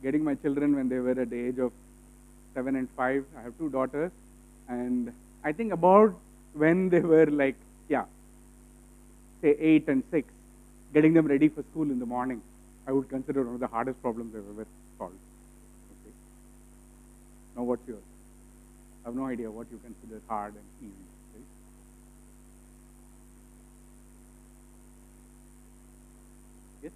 getting my children when they were at the age of 7 and 5. I have 2 daughters. And I think about when they were like, say 8 and 6, getting them ready for school in the morning, I would consider one of the hardest problems I've ever solved. Okay. Now what's yours? I have no idea what you consider hard and easy, right? Yes?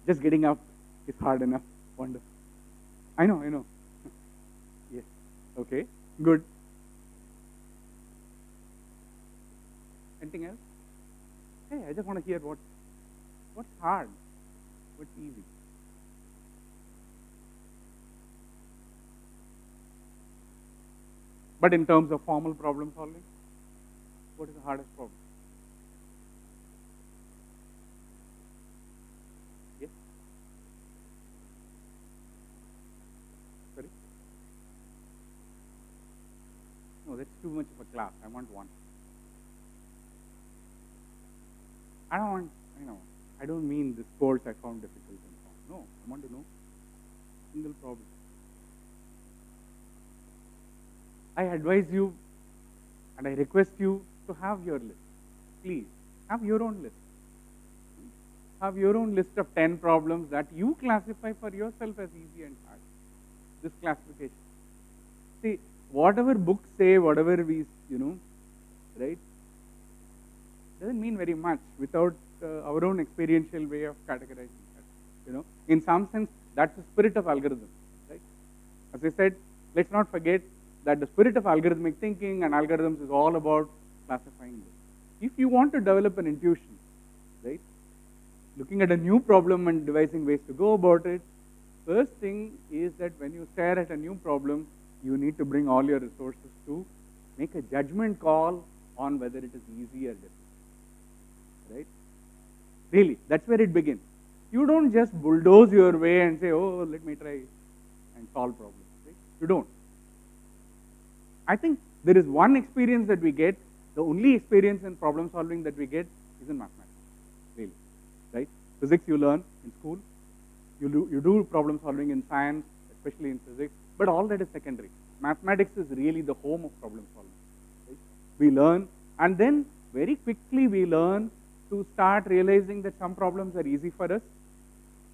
Just getting up is hard enough. Wonderful. I know. Yes. Okay. Good. Anything else? Hey, I just want to hear what's hard, what's easy. But in terms of formal problem solving, what is the hardest problem? Yes? Sorry? No, that's too much of a class. I want one. I don't mean the sports I found difficult and so on. No, I want to know single problem. I advise you and I request you to have your list. Please, have your own list. Have your own list of 10 problems that you classify for yourself as easy and hard. This classification. See, whatever books say, whatever we, right, doesn't mean very much without our own experiential way of categorizing that. In some sense, that's the spirit of algorithm, right? As I said, let's not forget that the spirit of algorithmic thinking and algorithms is all about classifying this. If you want to develop an intuition, right, looking at a new problem and devising ways to go about it, first thing is that when you stare at a new problem, you need to bring all your resources to make a judgment call on whether it is easy or difficult. Right? Really, that's where it begins. You don't just bulldoze your way and say, oh, let me try and solve problems. Right? You don't. I think there is one experience that we get, the only experience in problem solving that we get is in mathematics. Really. Right? Physics you learn in school. You do problem solving in science, especially in physics, but all that is secondary. Mathematics is really the home of problem solving. Right? We learn, and then very quickly we learn to start realizing that some problems are easy for us,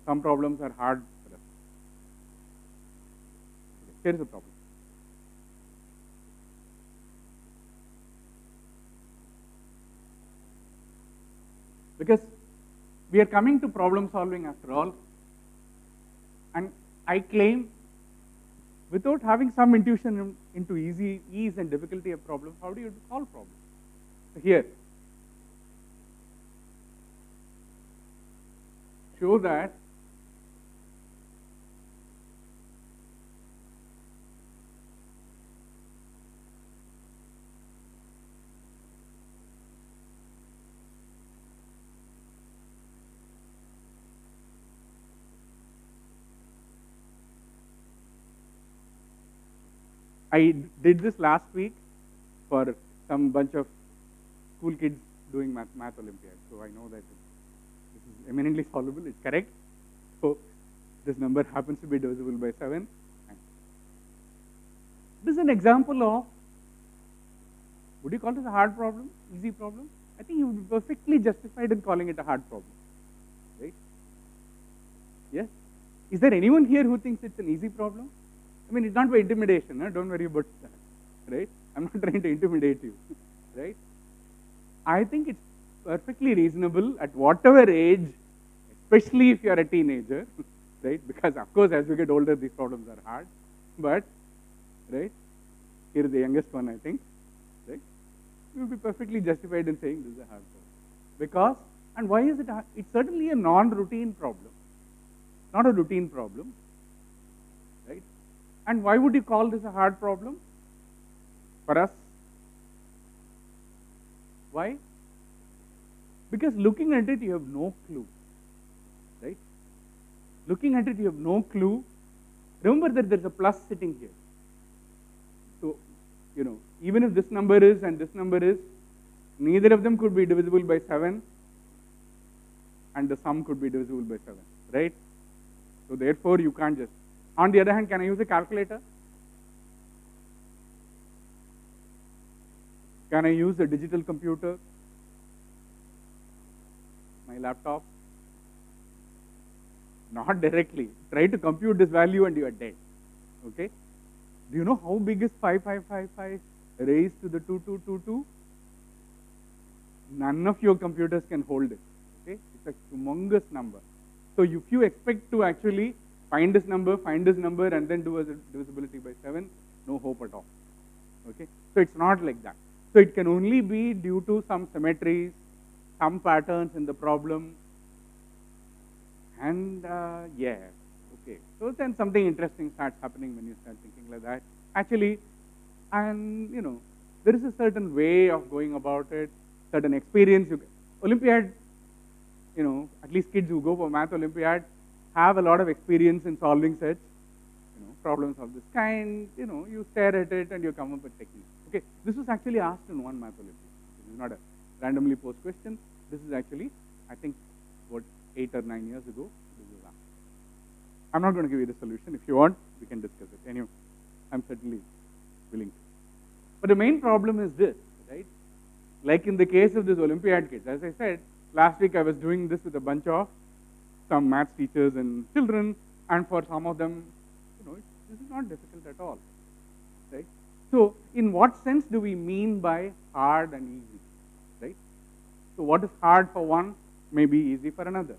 some problems are hard for us. Here is the problem. Because we are coming to problem solving after all, and I claim without having some intuition into ease and difficulty of problems, how do you solve problems? So here, show that I did this last week for some bunch of school kids doing math Olympiad. So I know that this is eminently solvable, it's correct. So this number happens to be divisible by 7. This is an example of, would you call this a hard problem, easy problem? I think you would be perfectly justified in calling it a hard problem, right? Yes? Is there anyone here who thinks it's an easy problem? I mean, it's not by intimidation, don't worry about that, right? I'm not trying to intimidate you, right? I think it's perfectly reasonable at whatever age, especially if you're a teenager, right? Because of course, as you get older, these problems are hard, but, right? Here is the youngest one, I think, right? You will be perfectly justified in saying this is a hard problem. Because, and why is it hard? It's certainly a non-routine problem, not a routine problem, right? And why would you call this a hard problem for us? Why? Because looking at it, you have no clue, right? Looking at it, you have no clue. Remember that there's a plus sitting here. So, even if this number is and this number is, neither of them could be divisible by 7, and the sum could be divisible by 7, right? So therefore, you can't just. On the other hand, can I use a calculator? Can I use a digital computer? My laptop? not directly. Try to compute this value and you are dead. Okay? Do you know how big is 5555 raised to the 2222? None of your computers can hold it. Okay? It's a humongous number. So if you expect to actually find this number, and then do a divisibility by 7, no hope at all. Okay? So it's not like that. So it can only be due to some symmetries, some patterns in the problem, and yeah, okay. So then something interesting starts happening when you start thinking like that. Actually, and you know, there is a certain way of going about it, certain experience. Olympiad, you know, at least kids who go for math Olympiad have a lot of experience in solving such, you know, problems of this kind. You know, you stare at it and you come up with techniques. Okay, this was actually asked in one math Olympiad. This is not a randomly posed question. This is actually, I think, what, 8 or 9 years ago, this was asked. I'm not going to give you the solution. If you want, we can discuss it. Anyway, I'm certainly willing to. But the main problem is this, right? Like in the case of this Olympiad kids, as I said, last week I was doing this with a bunch of some maths teachers and children, and for some of them, you know, this is not difficult at all, right? So, in what sense do we mean by hard and easy, right? So, what is hard for one may be easy for another.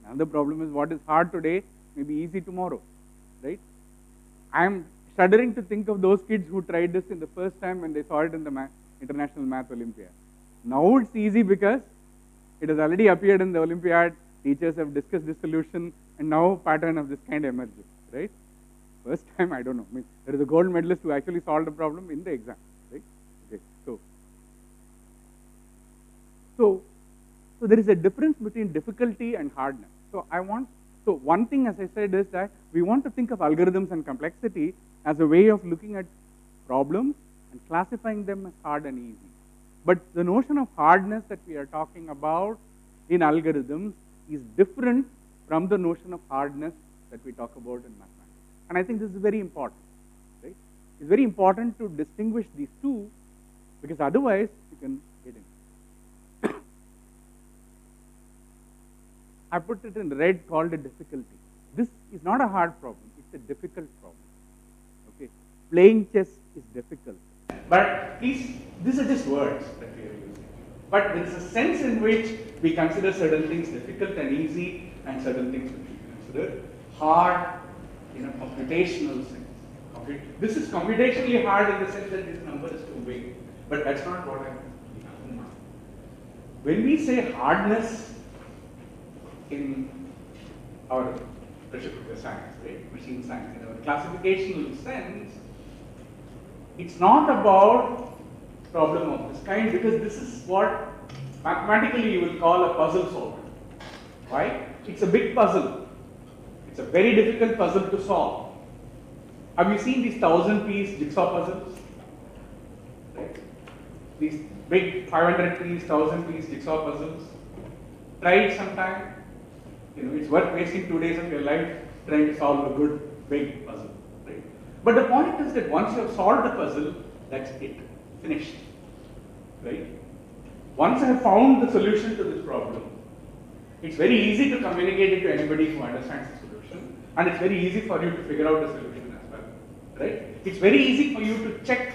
Another problem is what is hard today may be easy tomorrow, right? I am shuddering to think of those kids who tried this in the first time when they saw it in the International Math Olympiad. Now it's easy because it has already appeared in the Olympiad, teachers have discussed this solution, and now a pattern of this kind emerges, right? First time, I don't know. I mean, there is a gold medalist who actually solved a problem in the exam, right? Okay, so there is a difference between difficulty and hardness. So one thing, as I said, is that we want to think of algorithms and complexity as a way of looking at problems and classifying them as hard and easy. But the notion of hardness that we are talking about in algorithms is different from the notion of hardness that we talk about in mathematics. And I think this is very important, right? It's very important to distinguish these two, because otherwise you can get in. I put it in red, called a difficulty. This is not a hard problem, it's a difficult problem. Okay? Playing chess is difficult. But please, these are just words that we are using. But there is a sense in which we consider certain things difficult and easy, and certain things which we consider hard in a computational sense. Okay? This is computationally hard in the sense that this number is too big. But that's not what I'm talking about. When we say hardness in our pressure cooker science, right? Machine science, in our classificational sense, it's not about problem of this kind, because this is what mathematically you will call a puzzle solver. Why? It's a big puzzle. It's a very difficult puzzle to solve. Have you seen these 1000-piece jigsaw puzzles? Right? These big 500-piece, 1000-piece jigsaw puzzles. Try it sometime. You know, it's worth wasting 2 days of your life trying to solve a good, big puzzle. Right? But the point is that once you have solved the puzzle, that's it. Finished. Right? Once I have found the solution to this problem, it's very easy to communicate it to anybody who understands the solution, and it's very easy for you to figure out the solution as well. Right? It's very easy for you to check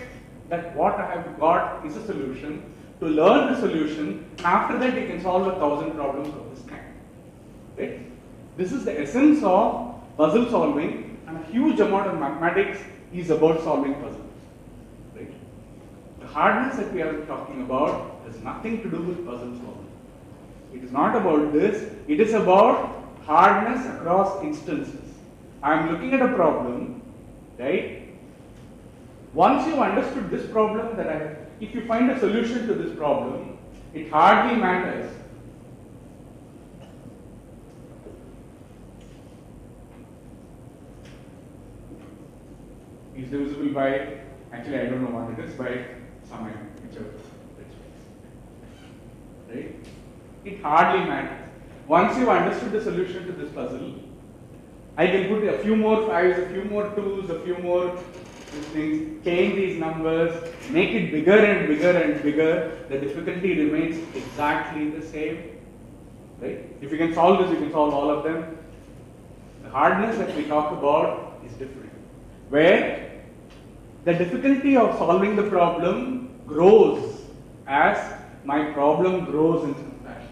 that what I have got is a solution, to learn the solution, and after that you can solve 1,000 problems of this kind. Right? This is the essence of puzzle solving, and a huge amount of mathematics is about solving puzzles. Right? The hardness that we are talking about has nothing to do with puzzle solving. It is not about this, it is about hardness across instances. I am looking at a problem, right? Once you understood this problem, if you find a solution to this problem, it hardly matters is divisible by, actually I don't know what it is, by some whichever. Right? It hardly matters. Once you've understood the solution to this puzzle, I can put a few more 5s, a few more 2s, a few more things, change these numbers, make it bigger and bigger and bigger. The difficulty remains exactly the same. right? If you can solve this, you can solve all of them. The hardness that we talk about is different, where the difficulty of solving the problem grows as my problem grows in some fashion.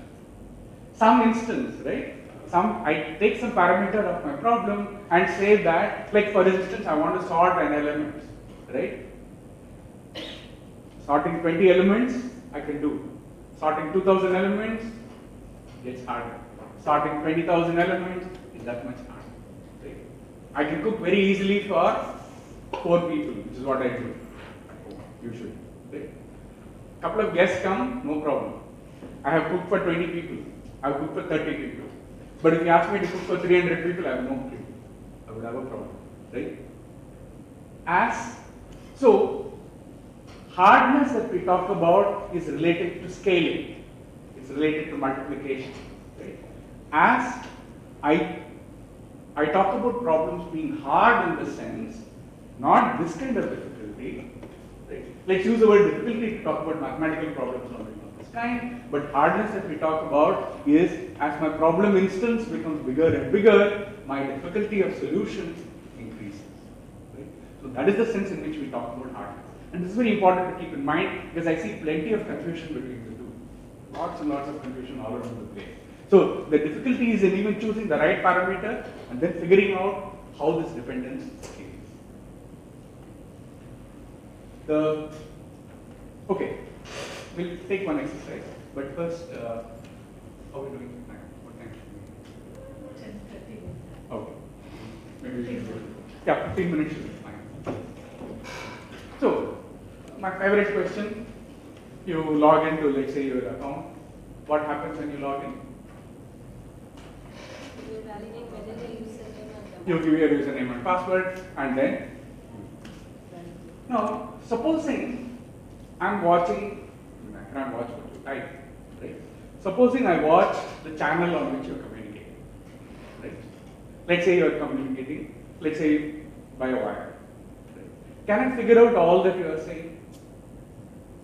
Some instance, right? I take some parameter of my problem and say that, like for instance, I want to sort an element, right? Sorting 20 elements, I can do. Sorting 2000 elements, it's harder. Sorting 20,000 elements is that much harder, right? I can cook very easily for 4 people, which is what I do usually, right? Couple of guests come, no problem. I have cooked for 20 people. I have cooked for 30 people. But if you ask me to cook for 300 people, I have no clue. I would have a problem, right? So, hardness that we talk about is related to scaling. It's related to multiplication, right? As I talk about problems being hard in the sense, not this kind of difficulty, right? Let's use the word difficulty to talk about mathematical problems solving of this kind, but hardness that we talk about is as my problem instance becomes bigger and bigger, my difficulty of solution increases, right? So that is the sense in which we talk about hardness. And this is very important to keep in mind because I see plenty of confusion between the two. Lots and lots of confusion all around the place. So the difficulty is in even choosing the right parameter and then figuring out how this dependence scales. Okay, we'll take one exercise, but first, how are we doing time? What time should we? 10:30. Okay. Maybe we should do it. Yeah, 15 minutes should be fine. So, my favorite question, you log into, let's say, your account. What happens when you log in? You give your username and password, and then now, supposing I'm watching, I cannot watch what you type, right? Supposing I watch the channel on which you're communicating, right? Let's say you're communicating, let's say by a wire. Right? Can I figure out all that you are saying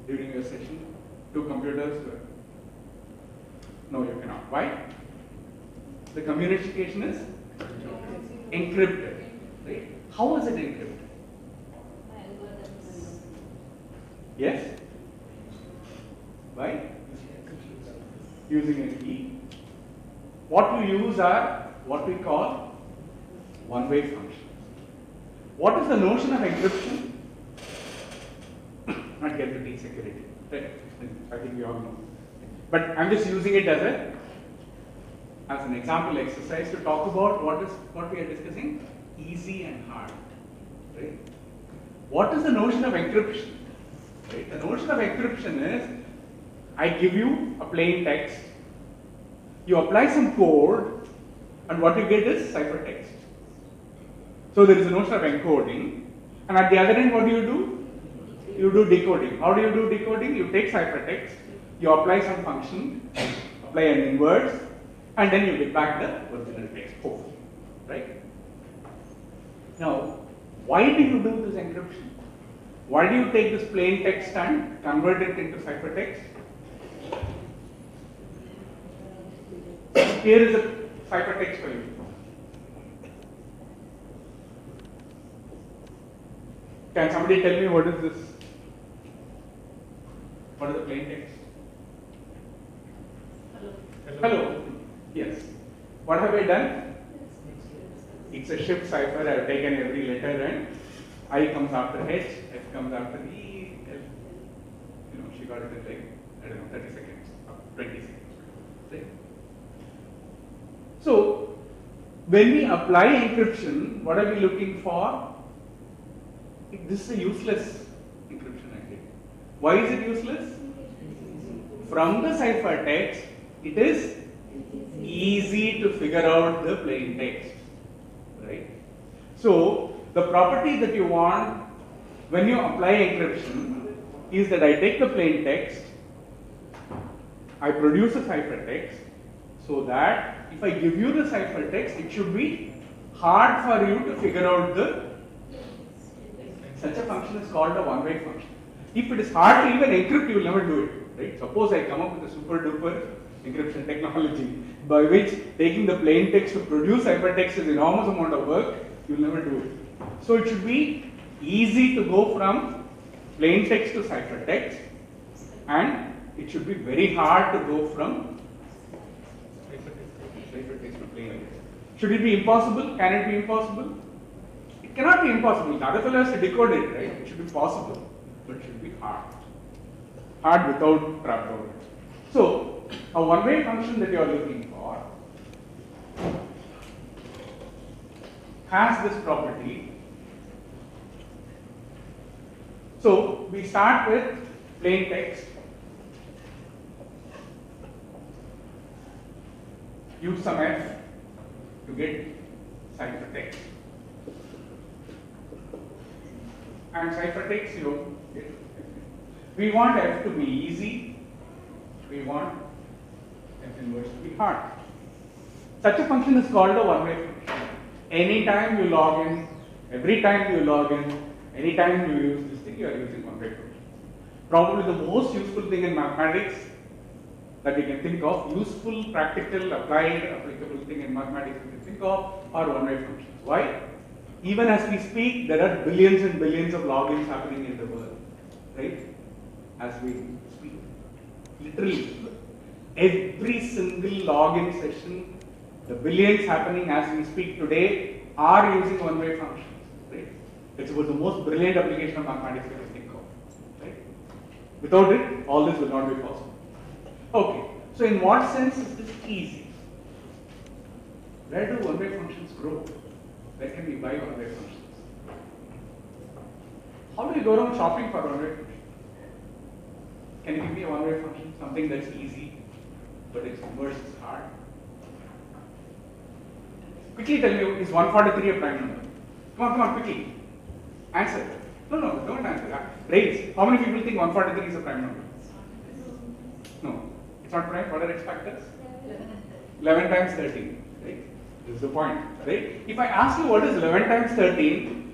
during your session? 2 computers? No, you cannot. Why? The communication is encrypted, right? How is it encrypted? Yes? By using a key. What we use are what we call one-way functions. What is the notion of encryption? Not get to teach security. Right? I think we all know. But I'm just using it as an example exercise to talk about what we are discussing, easy and hard. Right? What is the notion of encryption? Right? The notion of encryption is, I give you a plain text, you apply some code, and what you get is ciphertext. So there is a notion of encoding, and at the other end, what do? You do decoding. How do you do decoding? You take ciphertext, you apply some function, apply an inverse, and then you get back the original text, hopefully, right? Now, why do you do this encryption? Why do you take this plain text and convert it into ciphertext? Here is a ciphertext for you. Can somebody tell me what is this? What is the plain text? Hello. Yes. What have I done? It's a shift cipher. I have taken every letter and I comes after H, F comes after E, L. You know, she got it in like, I don't know, 30 seconds, 20 seconds. Right? So, when we apply encryption, what are we looking for? This is a useless encryption actually. Why is it useless? From the ciphertext, it is easy to figure out the plain text. Right? So, the property that you want when you apply encryption is that I take the plain text, I produce a ciphertext, so that if I give you the ciphertext, it should be hard for you to figure out such a function is called a one-way function. If it is hard to even encrypt, you will never do it. Right? Suppose I come up with a super duper encryption technology, by which taking the plain text to produce hypertext is enormous amount of work, you'll never do it. So it should be easy to go from plain text to ciphertext, and it should be very hard to go from ciphertext to plain text. Should it be impossible? Can it be impossible? It cannot be impossible. The other fellow has to decode it, right? It should be possible, but it should be hard. Hard without trap over. So, a one-way function that you are looking for has this property. So, we start with plain text. Use some f to get ciphertext. And ciphertext, you get. We want f to be easy. We want f inverse to be hard. Such a function is called a one-way function. Anytime you log in, every time you log in, anytime you use this thing, you are using one-way function. Probably the most useful thing in mathematics that you can think of, useful, practical, applied, applicable thing in mathematics you can think of are one-way functions. Why? Even as we speak, there are billions and billions of logins happening in the world, right? As we speak. Literally, every single login session, the billions happening as we speak today are using one-way functions, right? It's about the most brilliant application of mathematics you can think of, right? Without it, all this will not be possible. Okay, so in what sense is this easy? Where do one-way functions grow? Where can we buy one-way functions? How do you go around shopping for one-way functions? Can you give me a one-way function? Something that's easy, but its inverse is hard. Quickly tell me, is 143 a prime number? Come on, quickly. Answer. No, don't answer. Raise. How many people think 143 is a prime number? No. It's not prime. What are its factors? 11 times 13. Right? This is the point. Right? If I ask you what is 11 times 13,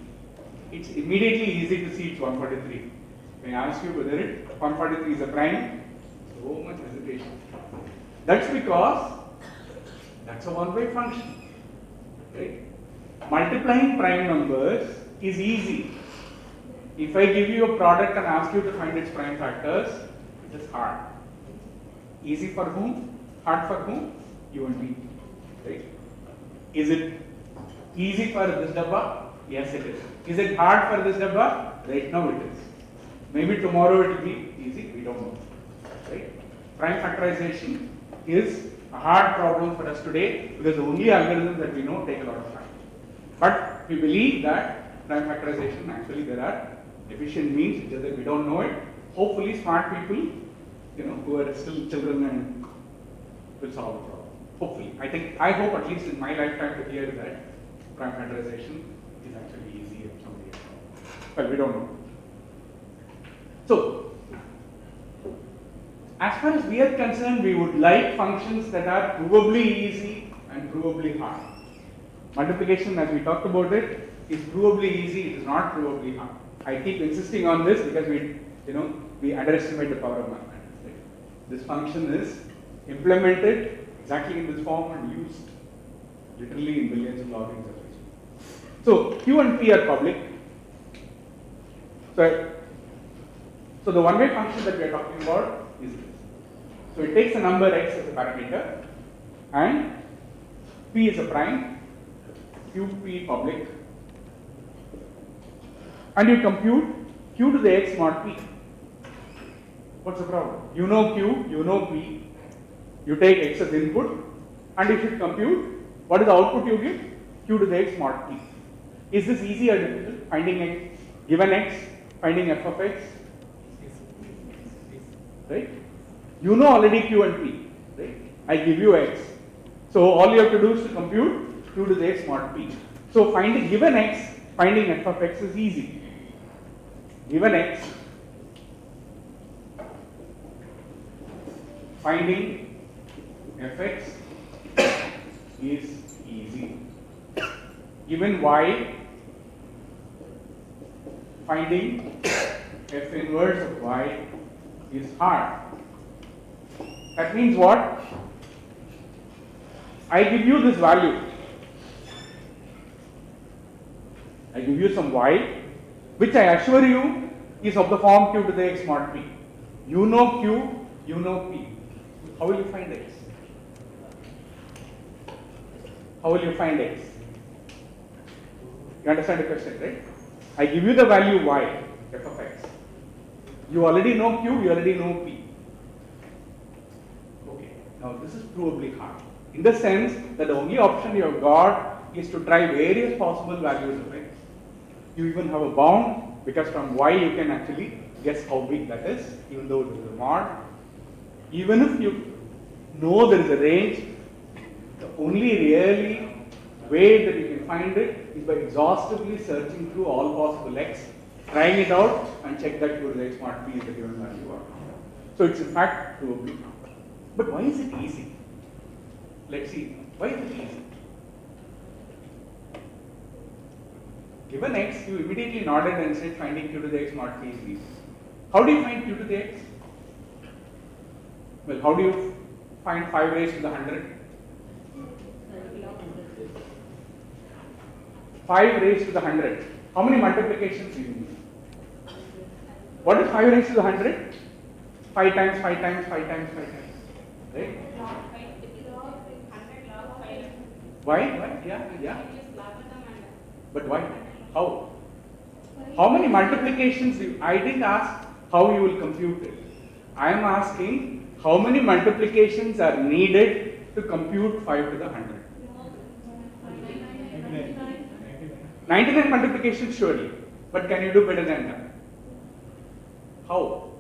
it's immediately easy to see it's 143. When I ask you whether 143 is a prime, so much hesitation. That's because that's a one-way function. Right? Multiplying prime numbers is easy. If I give you a product and ask you to find its prime factors, it is hard. Easy for whom? Hard for whom? You and me. Right? Is it easy for this dabba? Yes, it is. Is it hard for this dabba? Right now it is. Maybe tomorrow it will be easy. We don't know. Right? Prime factorization is a hard problem for us today because the only algorithms that we know take a lot of time. But we believe that prime factorization, actually there are efficient means, it's just that we don't know it. Hopefully smart people, who are still children and will solve the problem. Hopefully. I hope at least in my lifetime to hear that prime factorization is actually easy and somebody else. Well, we don't know. So, as far as we are concerned, we would like functions that are provably easy and provably hard. Multiplication, as we talked about it, is provably easy, it is not provably hard. I keep insisting on this because we underestimate the power of mathematics. Right? This function is implemented exactly in this form and used literally in billions of logins as we speak. So Q and P are public. So the one-way function that we are talking about is this. So it takes a number x as a parameter and P is a prime, QP public, and you compute Q to the x mod P. What's the problem? You know Q, you know P, you take x as input, and you should compute what is the output you give? Q to the x mod P. Is this easy or difficult? Finding x, given x, finding f of x? Right? You know already Q and P, right? I give you x. So all you have to do is to compute Q to the x mod P. So finding given x, finding f of x is easy. Given x, finding fx is easy. Given y, finding f inverse of y is hard. That means what? I give you this value. I give you some y, which I assure you is of the form q to the x mod p. You know q, you know p. How will you find x? How will you find x? You understand the question, right? I give you the value y, f of x. You already know q, you already know p. Okay, now this is provably hard. In the sense that the only option you have got is to try various possible values of x. You even have a bound, because from y you can actually guess how big that is, even though it is a mod. Even if you know there is a range, the only really way that you can find it is by exhaustively searching through all possible x, trying it out and check that your x mod p is the given value or not. So it's in fact provably not. But why is it easy? Let's see, why is it easy? Given x, you immediately nodded and said finding q to the x mod p is easy. How do you find q to the x? Well, how do you find 5 raised to the 100? 5 raised to the 100. How many multiplications do you need? What is 5 raised to the 100? 5 times, 5 times, 5 times, 5 times. Right? Why? Yeah. But why? How? How many multiplications? I didn't ask how you will compute it. I am asking how many multiplications are needed to compute 5 to the 100. 99 multiplications surely. But can you do better than that? How?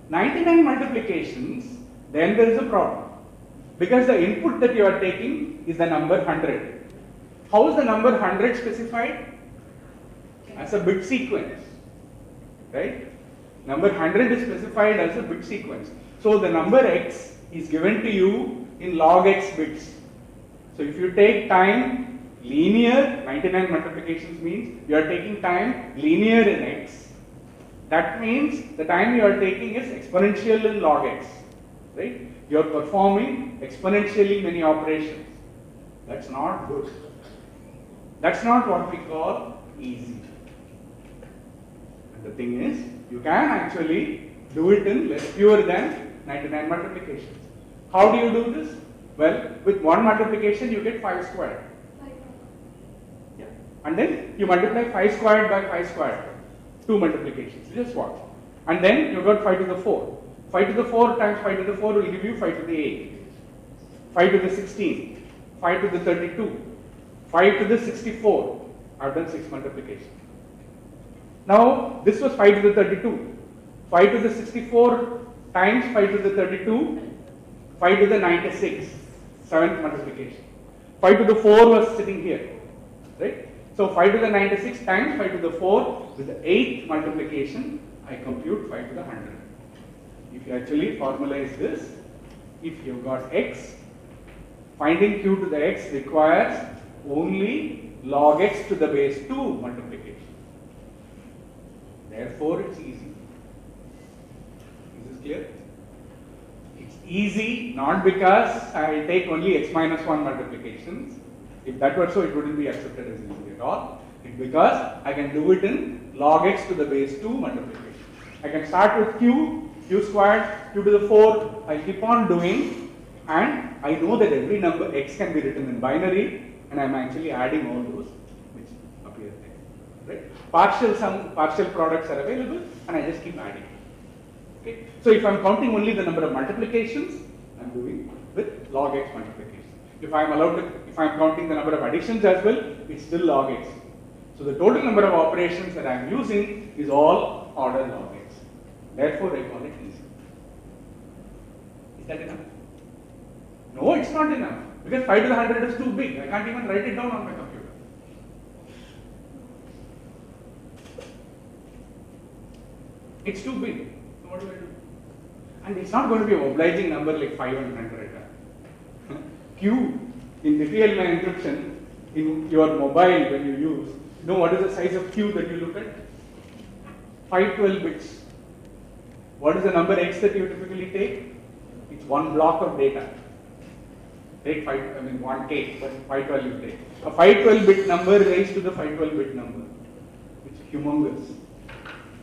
99 multiplications, then there is a problem. Because the input that you are taking is the number 100. How is the number 100 specified? As a bit sequence. Right? Number 100 is specified as a bit sequence. So the number x is given to you in log x bits. So if you take time linear, 99 multiplications means you are taking time linear in x. That means the time you are taking is exponential in log x. Right? You are performing exponentially many operations. That's not good. That's not what we call easy. And the thing is, you can actually do it in fewer than 99 multiplications. How do you do this? Well, with one multiplication you get 5 squared. Yeah. And then you multiply 5 squared by 5 squared. 2 multiplications. Just watch. And then you got 5 to the 4. 5 to the 4 times 5 to the 4 will give you 5 to the 8. 5 to the 16. 5 to the 32. 5 to the 64. I've done 6 multiplications. Now, this was 5 to the 32. 5 to the 64 times 5 to the 32. 5 to the 96. 7th multiplication. 5 to the 4 was sitting here. Right? So 5 to the 96 times 5 to the 4 with the 8th multiplication, I compute 5 to the 100. If you actually formalize this, if you've got x, finding q to the x requires only log x to the base 2 multiplication. Therefore, it's easy. Is this clear? It's easy not because I take only x minus 1 multiplications. If that were so, it wouldn't be accepted as easy at all. It's because I can do it in log x to the base 2 multiplication. I can start with q squared, q to the 4, I keep on doing, and I know that every number x can be written in binary, and I'm actually adding all those which appear there. Right? Partial sum, partial products are available, and I just keep adding. Okay? So if I'm counting only the number of multiplications, I'm doing with log x multiplication. If I'm counting the number of additions as well, it's still log x. So the total number of operations that I'm using is all order log x. Therefore, I call it easy. Is that enough? No, it's not enough. Because 5 to the 100 is too big. I can't even write it down on my computer. It's too big. So what do I do? And it's not going to be an obliging number like 5 and 100. Q in Diffie-Hellman encryption in your mobile when you use, you know what is the size of Q that you look at? 512 bits. What is the number x that you typically take? It's one block of data. Take 1K, but 512 you take. A 512-bit number raised to the 512-bit number. It's humongous.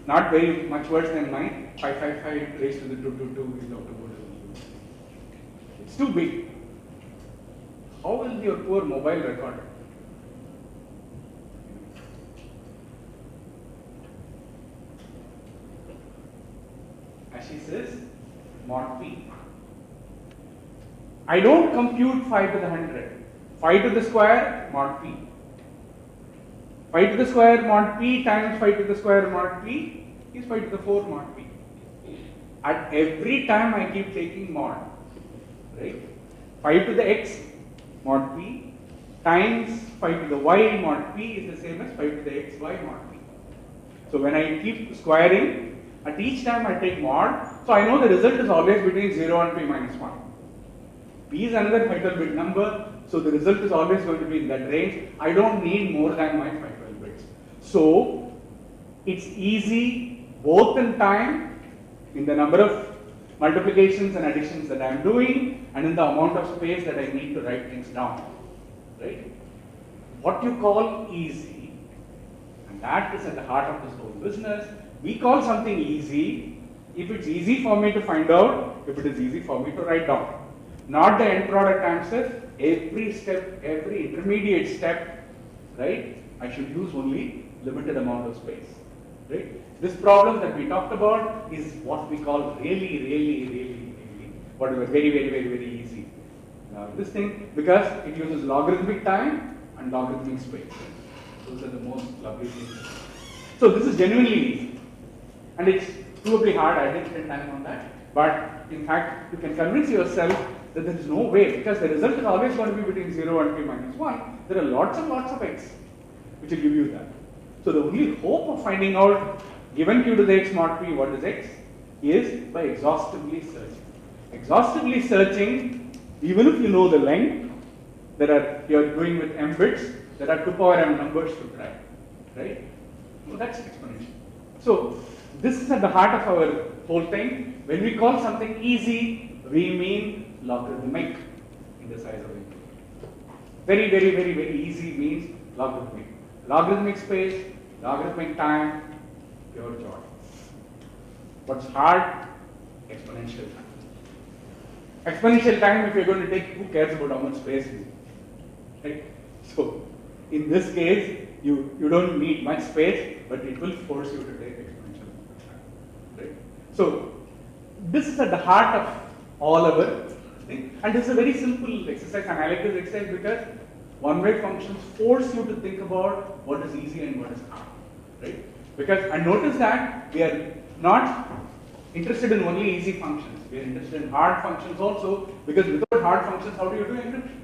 Not very much worse than mine. 555 raised to the 222 is out to go to. It's too big. How will your poor mobile record it? As she says, mod p. I don't compute 5 to the 100. 5 to the square mod p. 5 to the square mod p times 5 to the square mod p is 5 to the 4 mod p. At every time I keep taking mod, right? 5 to the x mod p times 5 to the y mod p is the same as 5 to the xy mod p. So when I keep squaring, at each time I take mod, so I know the result is always between 0 and p minus 1. P is another 512-bit number, so the result is always going to be in that range. I don't need more than my 512 bits. So it's easy both in time, in the number of multiplications and additions that I'm doing, and in the amount of space that I need to write things down. Right? What you call easy, and that is at the heart of this whole business. We call something easy if it's easy for me to find out, if it is easy for me to write down. Not the end product answer, every step, every intermediate step, right? I should use only limited amount of space, right? This problem that we talked about is what we call really, whatever, very easy. This thing, because it uses logarithmic time and logarithmic space. Those are the most lovely things. So this is genuinely easy. And it's probably hard, I didn't spend time on that. But in fact, you can convince yourself that there is no way, because the result is always going to be between 0 and p minus 1. There are lots and lots of x which will give you that. So the only hope of finding out, given q to the x mod p, what is x, is by exhaustively searching. Exhaustively searching, even if you know the length, you're doing with m bits, there are 2 power m numbers to try, right? So that's exponential. So this is at the heart of our whole thing. When we call something easy, we mean logarithmic in the size of it. Very easy means logarithmic. Logarithmic space, logarithmic time, pure joy. What's hard? Exponential time. Exponential time, if you're going to take, who cares about how much space is, right? So in this case, you don't need much space, but it will force you to take exponential time, right? So this is at the heart of all our thing, and this is a very simple exercise, analysis exercise, because one-way functions force you to think about what is easy and what is hard, right? Because, and notice that we are not interested in only easy functions, we are interested in hard functions also, because without hard functions, how do you do encryption?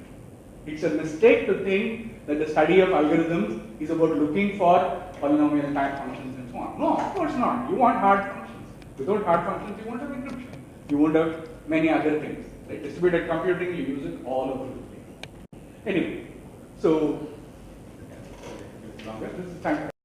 It's a mistake to think that the study of algorithms is about looking for polynomial type functions and so on. No, of course not. You want hard functions. Without hard functions, you won't have encryption. You won't have many other things. Like distributed computing, you use it all over the place. Anyway, so this is time